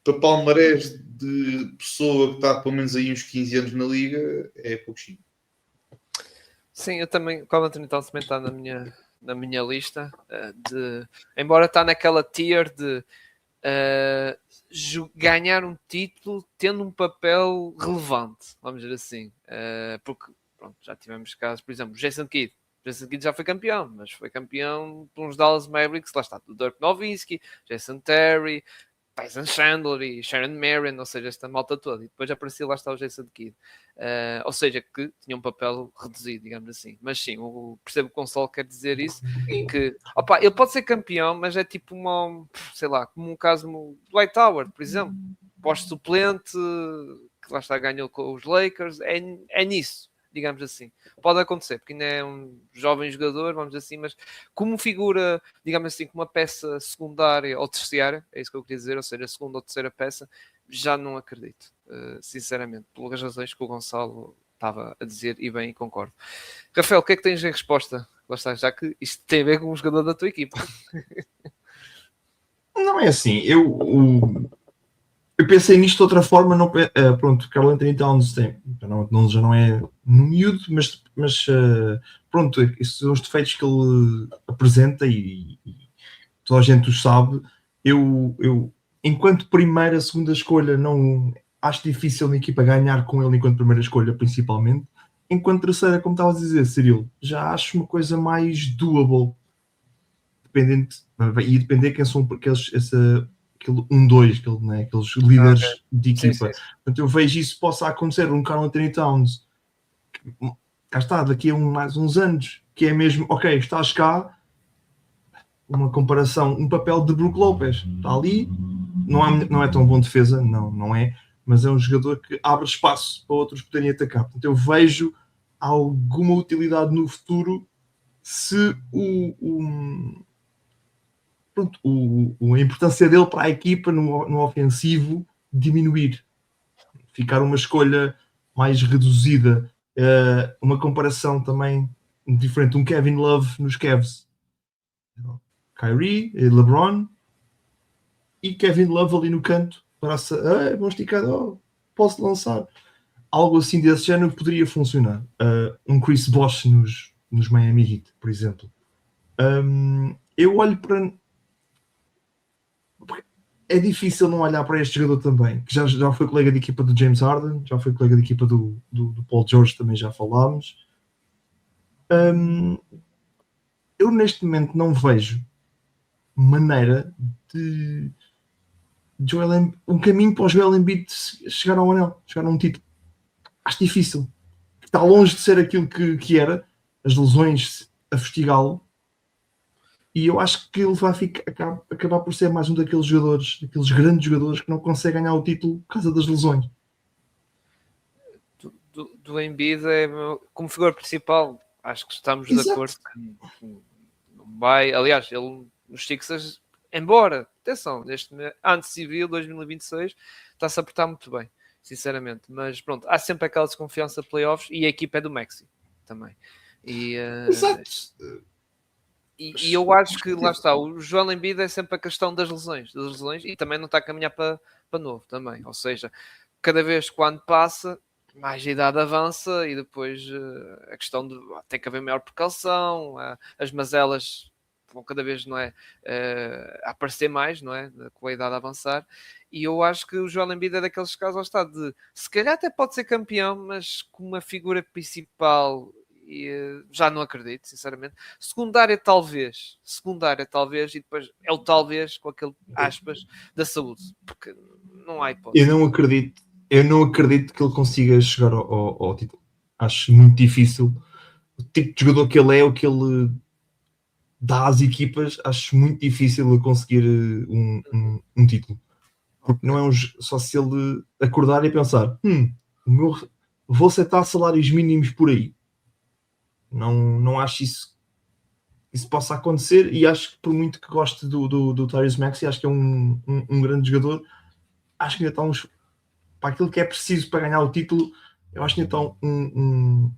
para palmarés de pessoa que está pelo menos aí uns 15 anos na liga, é pouquinho. Sim, eu também, o Karl Anthony Towns também está na minha lista, embora está naquela tier de ganhar um título tendo um papel relevante, vamos dizer assim, porque pronto, já tivemos casos, por exemplo, Jason Kidd já foi campeão, mas foi campeão por uns Dallas Mavericks, lá está, do Dirk Nowitzki, Jason Terry, Tyson Chandler e Sharon Marion, ou seja, esta malta toda, e depois aparecia lá está o Jason Kidd, ou seja, que tinha um papel reduzido, digamos assim. Mas sim, percebo que o Gonçalo quer dizer isso, que opa, ele pode ser campeão, mas é tipo sei lá, como um caso do Dwight Howard, por exemplo, pós-suplente, que lá está, ganhou com os Lakers, é nisso. Digamos assim, pode acontecer, porque ainda é um jovem jogador, vamos dizer assim, mas como figura, digamos assim, como uma peça secundária ou terciária, é isso que eu queria dizer, ou seja, a segunda ou terceira peça, já não acredito, sinceramente, pelas razões que o Gonçalo estava a dizer, e bem, concordo. Rafael, o que é que tens em resposta? Já que isto tem a ver com um jogador da tua equipa. Não é assim, eu pensei nisto de outra forma, não, pronto, Karl Anthony Towns já não é no miúdo, mas pronto, esses são os defeitos que ele apresenta e toda a gente os sabe. Eu enquanto primeira, segunda escolha, não acho difícil uma equipa ganhar com ele enquanto primeira escolha, principalmente. Enquanto terceira, como estavas a dizer, Cirilo, já acho uma coisa mais doable, depender quem são aquele 1-2, aqueles líderes de equipa. Sim. Portanto, eu vejo isso possa acontecer um Karl Anthony Towns, cá está, daqui a mais uns anos, que é mesmo, ok, estás cá, uma comparação, um papel de Brook Lopez, está ali, não é tão bom defesa, não é, mas é um jogador que abre espaço para outros poderem atacar. Portanto, eu vejo alguma utilidade no futuro se a importância dele para a equipa no ofensivo diminuir, ficar uma escolha mais reduzida, uma comparação também diferente, um Kevin Love nos Cavs, Kyrie, LeBron e Kevin Love ali no canto, vão esticar, posso lançar, algo assim desse género poderia funcionar. Um Chris Bosh nos Miami Heat, por exemplo. Eu olho para... É difícil não olhar para este jogador também, que já foi colega de equipa do James Harden, já foi colega de equipa do Paul George, também já falámos. Eu neste momento não vejo maneira de um caminho para o Joel Embiid chegar ao anel, chegar a um título. Acho difícil. Está longe de ser aquilo que era, as lesões a fustigá-lo. E eu acho que ele vai acabar por ser mais um daqueles jogadores, daqueles grandes jogadores que não consegue ganhar o título por causa das lesões. Do Embiid como figura principal, acho que estamos de acordo que não vai. Aliás, ele nos Sixers, embora, atenção, neste ano civil 2026 está-se a apertar muito bem, sinceramente, mas pronto, há sempre aquela desconfiança de playoffs e a equipa é do Maxi também. Exato. E eu acho que, lá está, o Joel Embiid é sempre a questão das lesões e também não está a caminhar para novo também. Ou seja, cada vez que o ano passa, mais a idade avança e depois a questão de tem que haver maior precaução, as mazelas vão cada vez, não é, a aparecer mais, não é, com a idade a avançar. E eu acho que o Joel Embiid é daqueles casos, lá está, de se calhar até pode ser campeão, mas com uma figura principal... já não acredito, sinceramente. Secundária talvez, e depois é o talvez com aquele aspas da saúde, porque não há hipótese. Eu não acredito que ele consiga chegar ao título. Acho muito difícil. O tipo de jogador que ele é, o que ele dá às equipas, acho muito difícil ele conseguir um título. Porque não é só se ele acordar e pensar vou aceitar salários mínimos por aí. Não acho isso possa acontecer, e acho que por muito que goste do Tyrese Maxey, acho que é um grande jogador, acho que ainda está para aquilo que é preciso para ganhar o título, eu acho que ainda está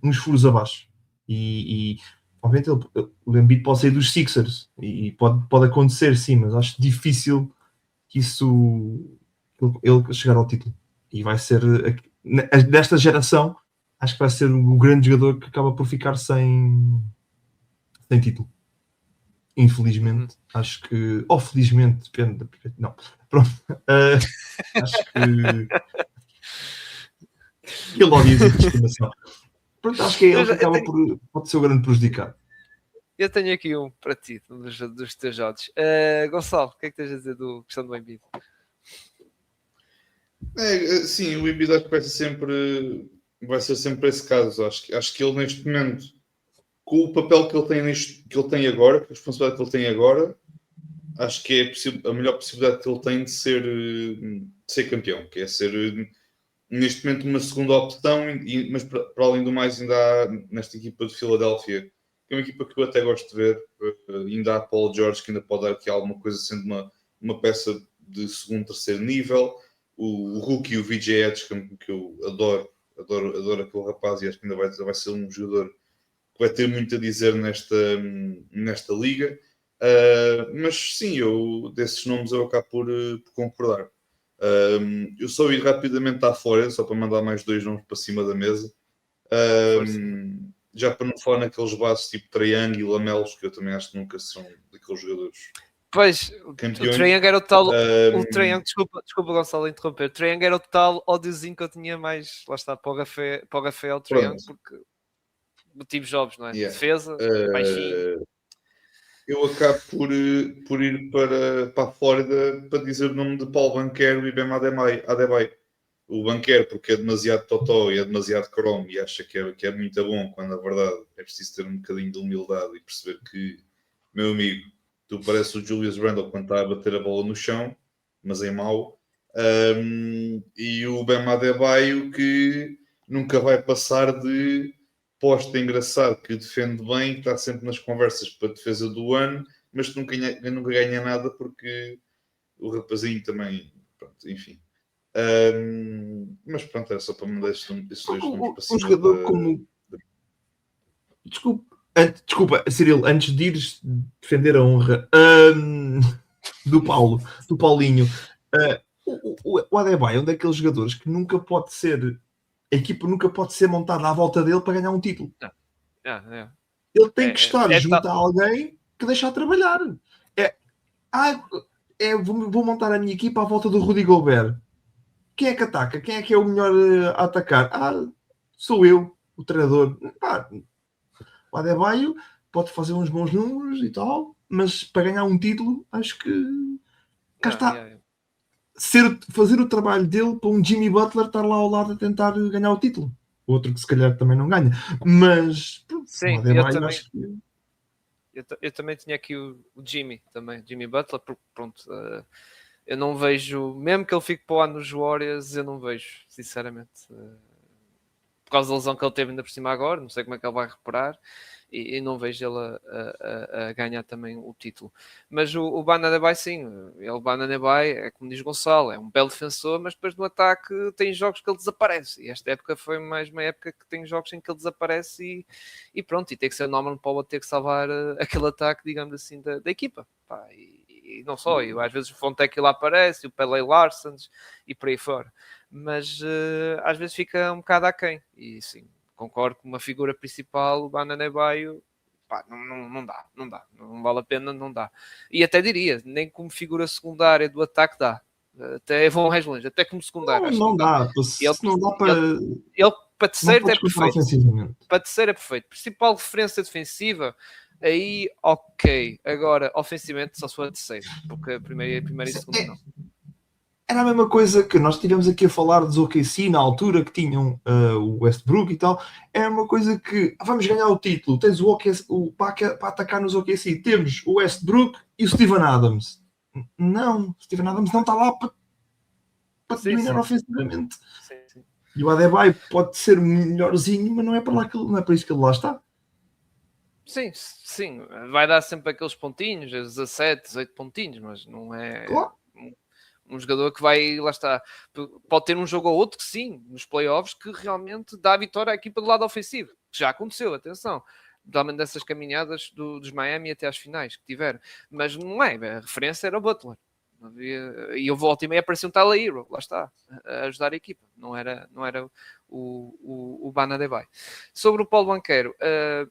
uns furos abaixo, e obviamente o Embiid pode sair dos Sixers e pode acontecer sim, mas acho difícil que ele chegar ao título, e vai ser desta geração, acho que vai ser o grande jogador que acaba por ficar sem título. Infelizmente, acho que... Ou felizmente, depende. Não, pronto. Acho que... Ele logo existe de estimação. Pronto, acho que é ele que acaba pode ser o grande prejudicado. Eu tenho aqui um para ti, dos teus odds. Gonçalo, o que é que tens a dizer do questão do Embiid? Sim, o Embiid acho que vai ser sempre esse caso. Acho que ele neste momento, com o papel que ele tem, que ele tem agora, com a responsabilidade que ele tem agora, acho que é a melhor possibilidade que ele tem de ser campeão, que é ser neste momento uma segunda opção, mas para além do mais ainda há nesta equipa de Filadélfia, que é uma equipa que eu até gosto de ver, ainda há Paul George que ainda pode dar aqui alguma coisa, sendo uma peça de segundo, terceiro nível, o rookie, o VJ Edgecombe, que eu adoro aquele rapaz e acho que ainda vai ser um jogador que vai ter muito a dizer nesta liga. Mas sim, desses nomes eu acabo por concordar. Eu só ir rapidamente à fora, só para mandar mais dois nomes para cima da mesa. Já para não falar naqueles bases tipo Trae Young e Lamelos, que eu também acho que nunca são daqueles jogadores Pois, campeões. o Trae Young era o tal. O Trae Young, desculpa Gonçalo interromper. O Trae Young era o tal ódiozinho que eu tinha mais. Lá está, para o Rafael Trae Young, porque motivos jogos, não é? Yeah. Defesa, baixinho. Eu acabo por ir para a Flórida para dizer o nome de Paulo Banquero e Bam Adebayo. O Banquero, porque é demasiado totó e é demasiado cromo e acha que é muito bom, quando na verdade é preciso ter um bocadinho de humildade e perceber que, meu amigo, tu pareces o Julius Randle quando está a bater a bola no chão, mas em mau. E o Bam Adebayo que nunca vai passar de posta engraçado, que defende bem, que está sempre nas conversas para a defesa do ano, mas que nunca ganha nada porque o rapazinho também, pronto, enfim. Mas pronto, era só para mandar esses dois nomes para Um cima jogador como. Desculpa, Cirilo, antes de ires defender a honra do Paulinho, o Adebayo é um daqueles jogadores que nunca pode ser. A equipa nunca pode ser montada à volta dele para ganhar um título. Ele tem que estar junto a alguém que deixa trabalhar. Vou montar a minha equipa à volta do Rudy Gobert. Quem é que ataca? Quem é que é o melhor a atacar? Sou eu, o treinador. O Adebayo pode fazer uns bons números e tal, mas para ganhar um título, acho que cá está. Fazer o trabalho dele para um Jimmy Butler estar lá ao lado a tentar ganhar o título. Outro que se calhar também não ganha. Mas sim, o Adebayo acho que... Eu também tinha aqui o Jimmy Butler, porque pronto, eu não vejo, mesmo que ele fique para o ano nos Warriors, eu não vejo, sinceramente, por causa da lesão que ele teve ainda por cima agora, não sei como é que ele vai recuperar, e não vejo ele a ganhar também o título. Mas o Bam Adebayo, sim, o Bam Adebayo é como diz Gonçalo, é um belo defensor, mas depois no ataque tem jogos que ele desaparece, e esta época foi mais uma época que tem jogos em que ele desaparece e pronto, e tem que ser o Norman Powell ter que salvar aquele ataque, digamos assim, da equipa. Pá, e não só, às vezes o Fontec lá aparece, o Pele Larsons e por aí fora, mas às vezes fica um bocado aquém, e sim, concordo com uma figura principal, o Bam Adebayo, pá, não dá, não vale a pena, não dá. E até diria, nem como figura secundária do ataque dá. Até vão mais longe, até como secundário. Não dá. Não dá para... Ele para terceiro é perfeito. Para terceiro é perfeito. Principal referência defensiva, aí ok. Agora, ofensivamente, só se for a terceira, porque a primeira e segunda não. Era a mesma coisa que nós tivemos aqui a falar dos OKC na altura que tinham o Westbrook e tal. É uma coisa que vamos ganhar o título. Tens o OKC para atacar nos OKC. Temos o Westbrook e o Steven Adams. Não, o Steven Adams não está lá para dominar ofensivamente. Sim. E o Adebayo pode ser melhorzinho, mas não é para isso que ele lá está. Sim. Vai dar sempre aqueles pontinhos, 17, 18 pontinhos, mas não é... Claro. Um jogador que vai, lá está, pode ter um jogo ou outro que sim, nos playoffs, que realmente dá a vitória à equipa do lado ofensivo, que já aconteceu, atenção, realmente dessas caminhadas dos Miami até às finais que tiveram, mas não é, a referência era o Butler, e eu volto e meia apareceu um Tyler Hero, lá está, a ajudar a equipa, não era o Bam Adebayo. Sobre o Paulo Banquero,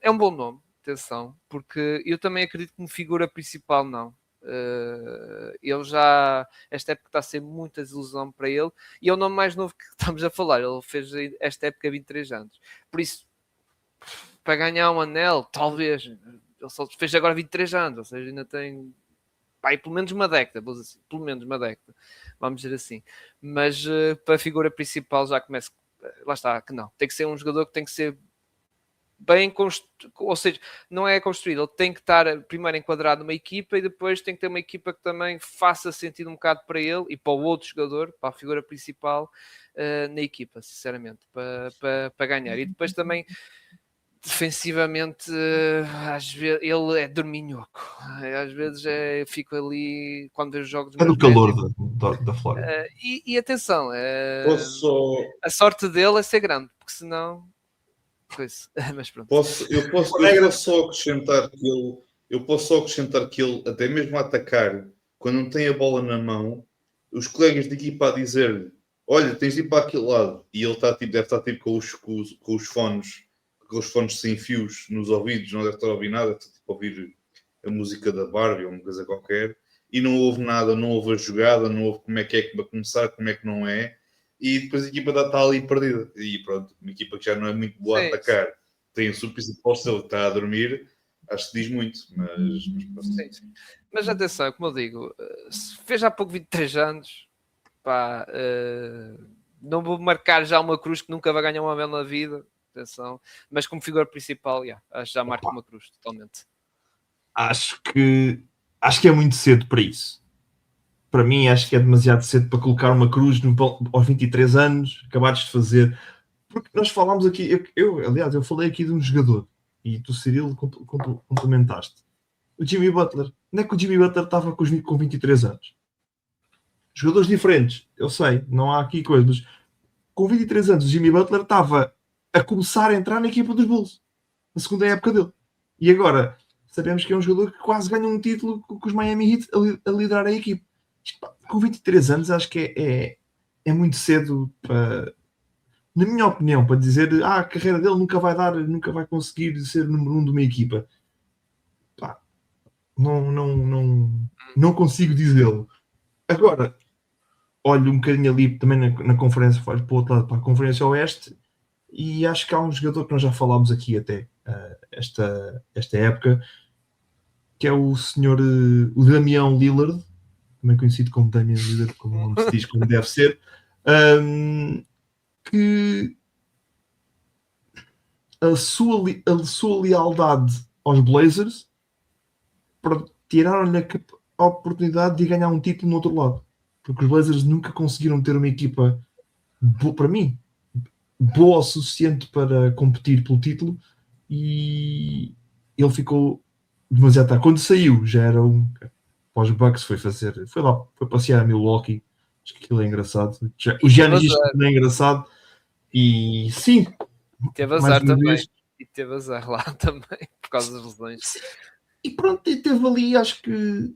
é um bom nome, atenção, porque eu também acredito que como figura principal não. Ele já, esta época está a ser muita desilusão para ele, e é o nome mais novo que estamos a falar. Ele fez esta época 23 anos, por isso, para ganhar um anel, talvez ele só fez agora 23 anos, ou seja, ainda tem pá, e pelo menos uma década, vou dizer assim, pelo menos uma década, vamos dizer assim. Mas para a figura principal já começa, lá está, que não, tem que ser um jogador que tem que ser bem construído, ou seja, não é construído, ele tem que estar primeiro enquadrado numa equipa e depois tem que ter uma equipa que também faça sentido um bocado para ele e para o outro jogador, para a figura principal na equipa, sinceramente, para ganhar. E depois também defensivamente, às vezes ele é dorminhoco, às vezes fico ali quando vejo jogos dos É meus do calor médicos. da Flórida. E atenção, Posso só, a sorte dele é ser grande, porque senão coisa. Mas pronto. eu posso só acrescentar que ele, até mesmo a atacar, quando não tem a bola na mão, os colegas de equipa a dizer: olha, tens de ir para aquele lado, e ele está, tipo, deve estar tipo, com os fones sem fios nos ouvidos, não deve estar a ouvir nada, está tipo, a ouvir a música da Barbie ou uma coisa qualquer, e não ouve nada, não ouve a jogada, não ouve como é que vai começar, como é que não é. E depois a equipa está ali perdida. E pronto, uma equipa que já não é muito boa a atacar, tem o seu principal que está a dormir, acho que diz muito. Mas sim. Mas atenção, como eu digo, fez há pouco 23 anos, pá, não vou marcar já uma cruz que nunca vai ganhar uma bela na vida, atenção, mas como figura principal, acho que já marca uma cruz, totalmente. Acho que é muito cedo para isso. Para mim, acho que é demasiado cedo para colocar uma cruz aos 23 anos, acabares de fazer. Porque nós falámos aqui, aliás, eu falei aqui de um jogador e tu, Cirilo, complementaste. O Jimmy Butler. Não é que o Jimmy Butler estava com 23 anos? Jogadores diferentes, eu sei, não há aqui coisas, mas com 23 anos o Jimmy Butler estava a começar a entrar na equipa dos Bulls, na segunda época dele. E agora sabemos que é um jogador que quase ganha um título com os Miami Heat a liderar a equipa. Com 23 anos acho que é muito cedo para, na minha opinião, para dizer a carreira dele nunca vai conseguir ser número 1 de uma equipa. Pá, não consigo dizê-lo. Agora, olho um bocadinho ali também na conferência, olho para o outro lado, para a Conferência Oeste, e acho que há um jogador que nós já falámos aqui até esta época, que é o senhor, o Damian Lillard, também conhecido como Damian Lillard, como o nome se diz, como deve ser, que a sua lealdade aos Blazers para tiraram-lhe a oportunidade de ganhar um título no outro lado. Porque os Blazers nunca conseguiram ter uma equipa boa, para mim, boa o suficiente para competir pelo título, e ele ficou demasiado tarde. Quando saiu, já era para os Bucks, foi passear a Milwaukee. Acho que aquilo é engraçado. O Giannis diz que não é engraçado, e sim, teve azar também. E teve azar lá também, por causa das lesões. E pronto, e teve ali, acho que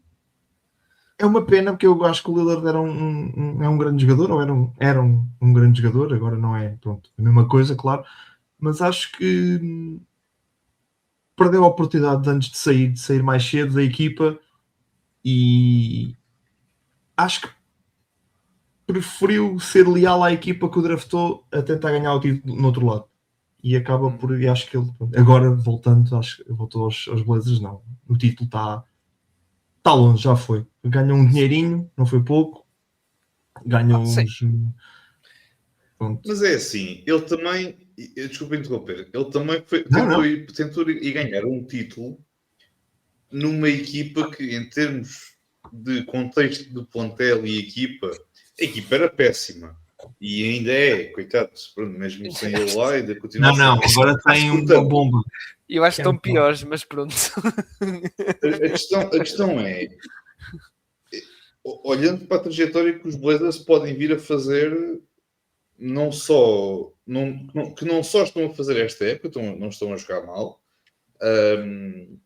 é uma pena, porque eu acho que o Lillard era um grande jogador, ou era um grande jogador, agora não é, pronto, a mesma coisa, claro, mas acho que perdeu a oportunidade de, antes de sair mais cedo da equipa, e acho que preferiu ser leal à equipa que o draftou a tentar ganhar o título no outro lado. E acaba por, e acho que ele, agora voltando, acho que voltou aos Blazers, não, o título está longe, já foi. Ganhou um dinheirinho, não foi pouco, ganhou uns. Pronto. Mas é assim, ele também, desculpa interromper, ele também tentou ir ganhar um título numa equipa que, em termos de contexto de plantel e equipa, a equipa era péssima. E ainda é, coitado, mesmo sem ele lá, ainda continua a ser. Não, agora tem uma bomba. Eu acho que estão piores, mas pronto. A questão é, olhando para a trajetória que os Blazers podem vir a fazer, que não só estão a fazer esta época, não estão a jogar mal,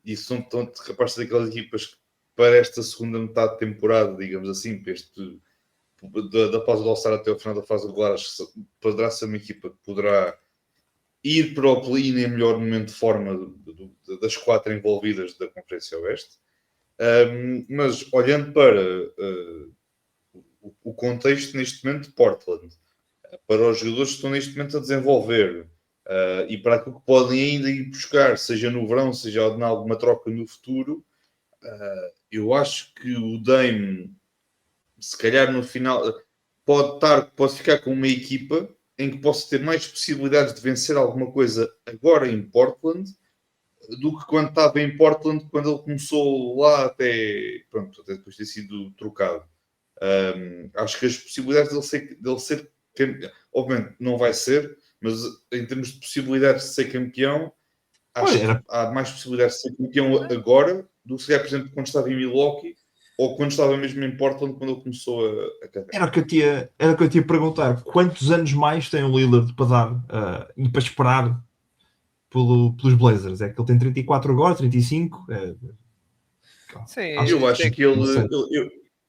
e são capazes de ser aquelas equipas que, para esta segunda metade de temporada, digamos assim, para da pausa do All-Star até o final da fase regular, poderá ser uma equipa que poderá ir para o play em melhor momento de forma das 4 envolvidas da Conferência Oeste. Mas olhando para o contexto neste momento de Portland, para os jogadores que estão neste momento a desenvolver, e para aquilo que podem ainda ir buscar, seja no verão, seja em alguma troca no futuro, Eu acho que o Dame, se calhar no final, pode ficar com uma equipa em que possa ter mais possibilidades de vencer alguma coisa agora em Portland do que quando estava em Portland, quando ele começou lá até depois de ter sido trocado. Acho que as possibilidades dele ser obviamente não vai ser, mas em termos de possibilidades de ser campeão, acho que há mais possibilidades de ser campeão agora do que se calhar, por exemplo, quando estava em Milwaukee ou quando estava mesmo em Portland, quando ele começou a carreira. Era o que eu te ia perguntar. Quantos anos mais tem o Lillard para dar e para esperar pelos Blazers? É que ele tem 34 agora, 35? Sim,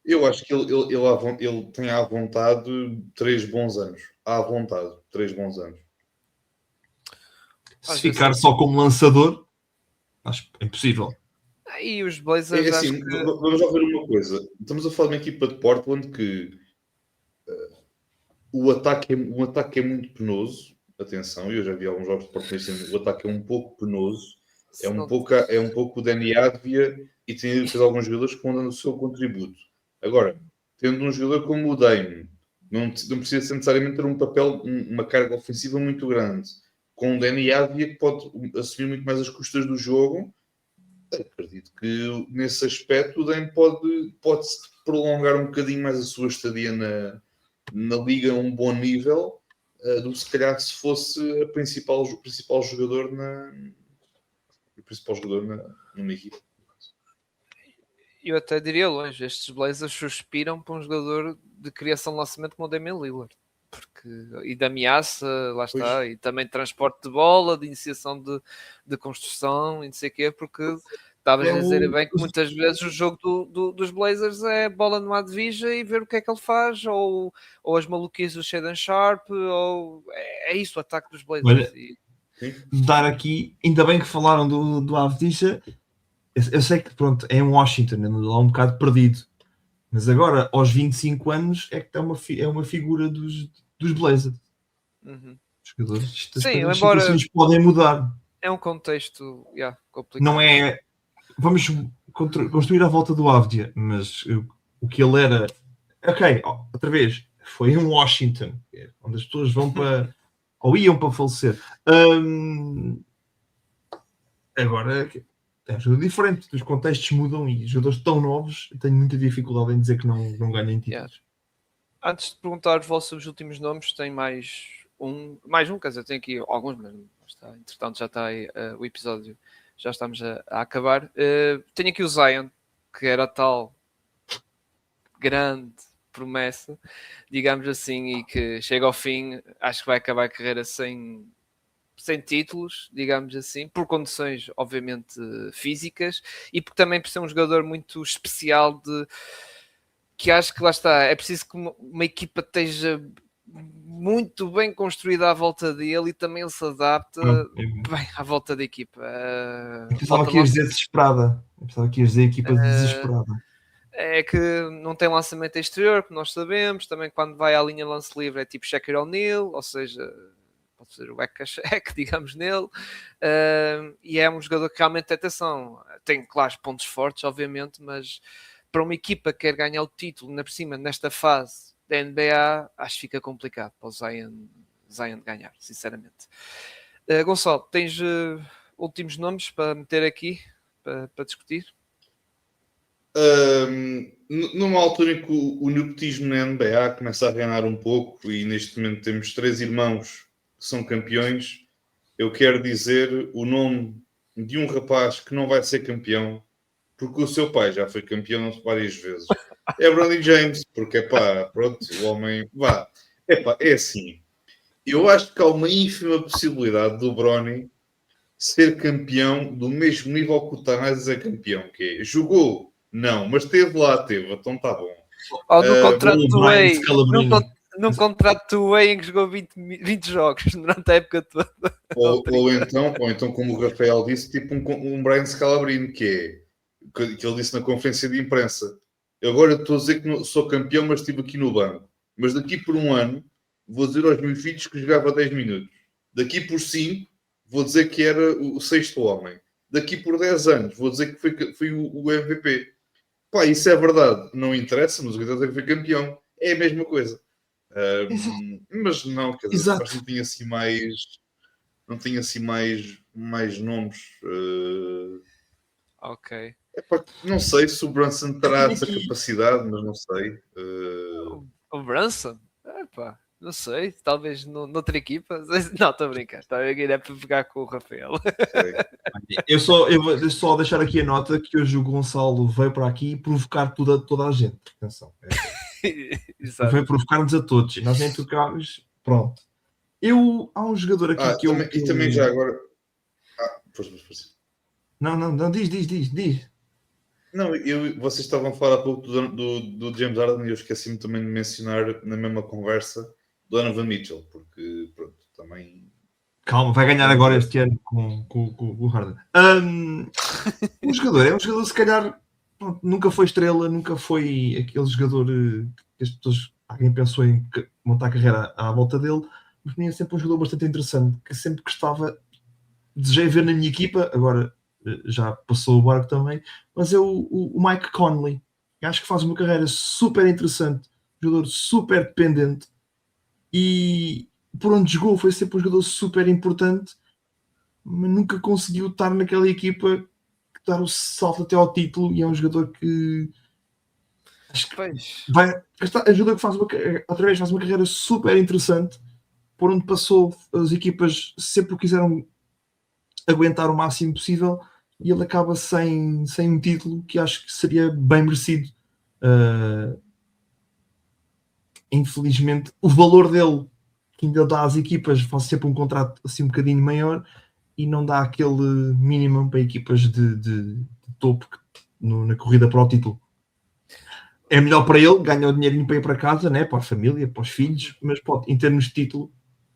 eu acho que ele tem à vontade 3 bons anos. À vontade, 3 bons anos. Se ficar só como lançador, acho que é impossível. E os Blazers, É assim, acho que... vamos lá ver uma coisa. Estamos a falar de uma equipa de Portland que o ataque é muito penoso. Atenção, eu já vi alguns jogos de Portland, o ataque é um pouco penoso. É um pouco o Deni Avdija e tem alguns jogadores que vão dando o seu contributo. Agora, tendo um jogador como o Dame, não precisa ser necessariamente ter um papel, uma carga ofensiva muito grande. Com o Deni Avdija que pode assumir muito mais as custas do jogo. Acredito que nesse aspecto o Dame pode prolongar um bocadinho mais a sua estadia na liga a um bom nível do que se calhar se fosse o principal jogador numa equipa. Eu até diria longe, estes Blazers suspiram para um jogador de criação de lançamento como o Damian Lillard. E de ameaça, lá está, pois. E também de transporte de bola, de iniciação de construção e não sei o quê, porque estavas a dizer bem que muitas vezes o jogo dos Blazers é bola no Avdija e ver o que é que ele faz, ou as maluquices do Shaedon Sharpe, ou é isso o ataque dos Blazers. Olha, dar aqui, ainda bem que falaram do Avdija, eu sei que pronto, é em Washington, lá um bocado perdido. Mas agora, aos 25 anos, é que é uma figura dos Blazers. Uhum. Os jogadores, sim, as situações podem mudar. É um contexto complicado. Não é... Vamos construir à volta do Avdija, mas o que ele era... Ok, outra vez, foi em Washington, onde as pessoas vão para... ou iam para falecer. Agora... É um jogo diferente, os contextos mudam e jogadores tão novos, tenho muita dificuldade em dizer que não ganhem títulos. Antes de perguntar os vossos últimos nomes, tem mais um, quer dizer, tem aqui alguns, mas está, entretanto já está aí o episódio, já estamos a acabar. Tenho aqui o Zion, que era tal grande promessa, digamos assim, e que chega ao fim, acho que vai acabar a carreira sem títulos, digamos assim, por condições obviamente físicas e porque também por ser um jogador muito especial que acho que lá está, é preciso que uma equipa esteja muito bem construída à volta dele e também ele se adapta bem à volta da equipa. Eu pensava que ias dizer desesperada. Eu pensava que ias dizer equipa desesperada. É que não tem lançamento exterior, que nós sabemos, também quando vai à linha lance livre é tipo Shaquille O'Neal, ou seja... pode ser o Eka-Shek, digamos, nele, e é um jogador que realmente tem atenção. Tem, claro, pontos fortes, obviamente, mas para uma equipa que quer ganhar o título, na por cima, nesta fase da NBA, acho que fica complicado para o Zion ganhar, sinceramente. Gonçalo, tens últimos nomes para meter aqui, para discutir? Numa altura em que o nepotismo na NBA começa a reinar um pouco e neste momento temos 3 irmãos que são campeões, eu quero dizer o nome de um rapaz que não vai ser campeão porque o seu pai já foi campeão várias vezes. É Bronny James, porque pronto, o homem é assim. Eu acho que há uma ínfima possibilidade do Bronny ser campeão do mesmo nível que o Thanasis é campeão, que é, jogou, não, mas esteve lá, então está bom. No contrato do Way, num contrato do Way em que jogou 20 jogos durante a época toda. Ou então, como o Rafael disse, tipo um Brian Scalabrine, que ele disse na conferência de imprensa. Eu agora estou a dizer que não, sou campeão, mas estive aqui no banco. Mas daqui por um ano, vou dizer aos meus filhos que jogava 10 minutos. Daqui por 5, vou dizer que era o 6º homem. daqui por 10 anos vou dizer que foi o MVP. Pá, isso é verdade, não interessa, mas o que interessa é que foi campeão. É a mesma coisa. Mas não, quer dizer, Exato. acho que não tinha assim mais nomes. Ok. Epá, não sei se o Brunson terá tenho essa aqui- capacidade, mas não sei. O Brunson? Epá, não sei, talvez noutra equipa. Não, estou a brincar. Estava aqui é para pegar com o Rafael. Sei. Eu vou só deixar aqui a nota que hoje o Gonçalo veio para aqui provocar toda a gente. Atenção. Exato. Veio provocar-nos a todos. E nós nem tocámos. Pronto. Há um jogador aqui que eu. E também já agora. Pois. Não, diz. Não, vocês estavam a falar há pouco do James Harden e eu esqueci-me também de mencionar na mesma conversa Donovan Mitchell, porque pronto, também. Calma, vai ganhar agora este ano com o Harden. Um jogador se calhar pronto, nunca foi estrela, nunca foi aquele jogador que as pessoas, alguém pensou em montar a carreira à volta dele, mas para mim é sempre um jogador bastante interessante, que sempre gostava, desejei ver na minha equipa, agora já passou o barco também, mas é o Mike Conley. Acho que faz uma carreira super interessante, jogador super dependente e por onde jogou foi sempre um jogador super importante, mas nunca conseguiu estar naquela equipa que dar o salto até ao título e é um jogador que acho que Pois. ajuda que outra vez faz uma carreira super interessante por onde passou, as equipas sempre o quiseram aguentar o máximo possível e ele acaba sem um título que acho que seria bem merecido. Infelizmente o valor dele que ainda dá às equipas faz sempre um contrato assim um bocadinho maior e não dá aquele mínimo para equipas de topo na corrida para o título. É melhor para ele, ganha o dinheirinho para ir para casa, né? Para a família, para os filhos, mas pode, em termos de título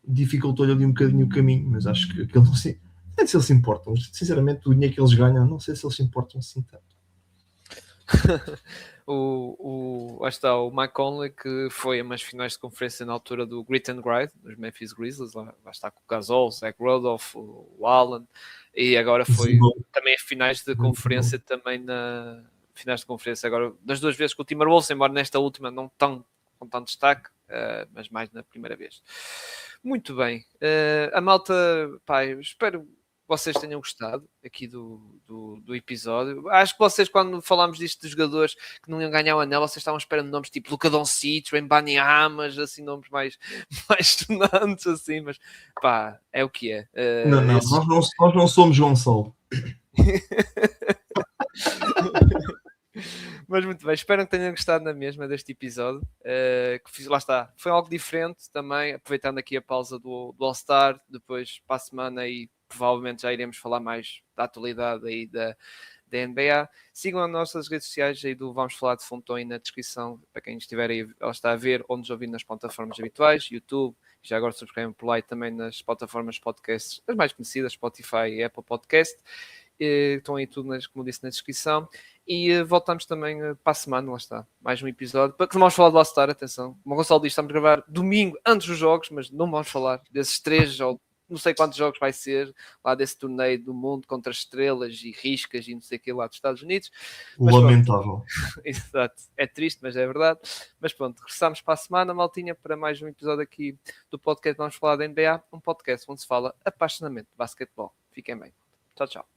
dificultou-lhe ali um bocadinho o caminho, mas acho que aquele não sei se eles se importam, sinceramente o dinheiro que eles ganham, não sei se eles se importam assim tanto. Lá está o Mike Conley, que foi a umas finais de conferência na altura do Grit and Grind, dos Memphis Grizzlies, lá está com o Gasol, o Zach Randolph, o Allen, e agora foi também finais de conferência também finais de conferência agora, das duas vezes com o Timberwolves, embora nesta última não tão com tanto destaque, mas mais na primeira vez. Muito bem. A malta, pá, espero vocês tenham gostado aqui do episódio. Acho que vocês, quando falámos disto de jogadores que não iam ganhar o anel, vocês estavam esperando nomes tipo Luka Doncic, Wembanyama Hamas, assim, nomes mais sonantes, assim, mas pá, é o que é. Nós não somos Gonçalo. Mas muito bem, espero que tenham gostado na mesma deste episódio. Lá está, foi algo diferente também, aproveitando aqui a pausa do All-Star, depois para a semana e provavelmente já iremos falar mais da atualidade aí da NBA. Sigam as nossas redes sociais aí do Vamos Falar de Fundo, estão aí na descrição para quem estiver aí, ela está a ver ou nos ouvir nas plataformas habituais, YouTube, já agora subscrevam por lá e também nas plataformas podcasts, as mais conhecidas, Spotify e Apple Podcast. Estão aí tudo, como disse, na descrição. E voltamos também para a semana, lá está, mais um episódio. Para que não vamos falar do All-Star, atenção. Como o Gonçalo diz, estamos a gravar domingo antes dos jogos, mas não vamos falar desses 3 ou não sei quantos jogos vai ser lá desse torneio do mundo contra estrelas e riscas e não sei o que lá dos Estados Unidos. Mas, lamentável. Exato, é triste, mas é verdade. Mas pronto, regressamos para a semana, maltinha, para mais um episódio aqui do podcast Vamos Falar da NBA, um podcast onde se fala apaixonadamente de basquetebol. Fiquem bem. Tchau, tchau.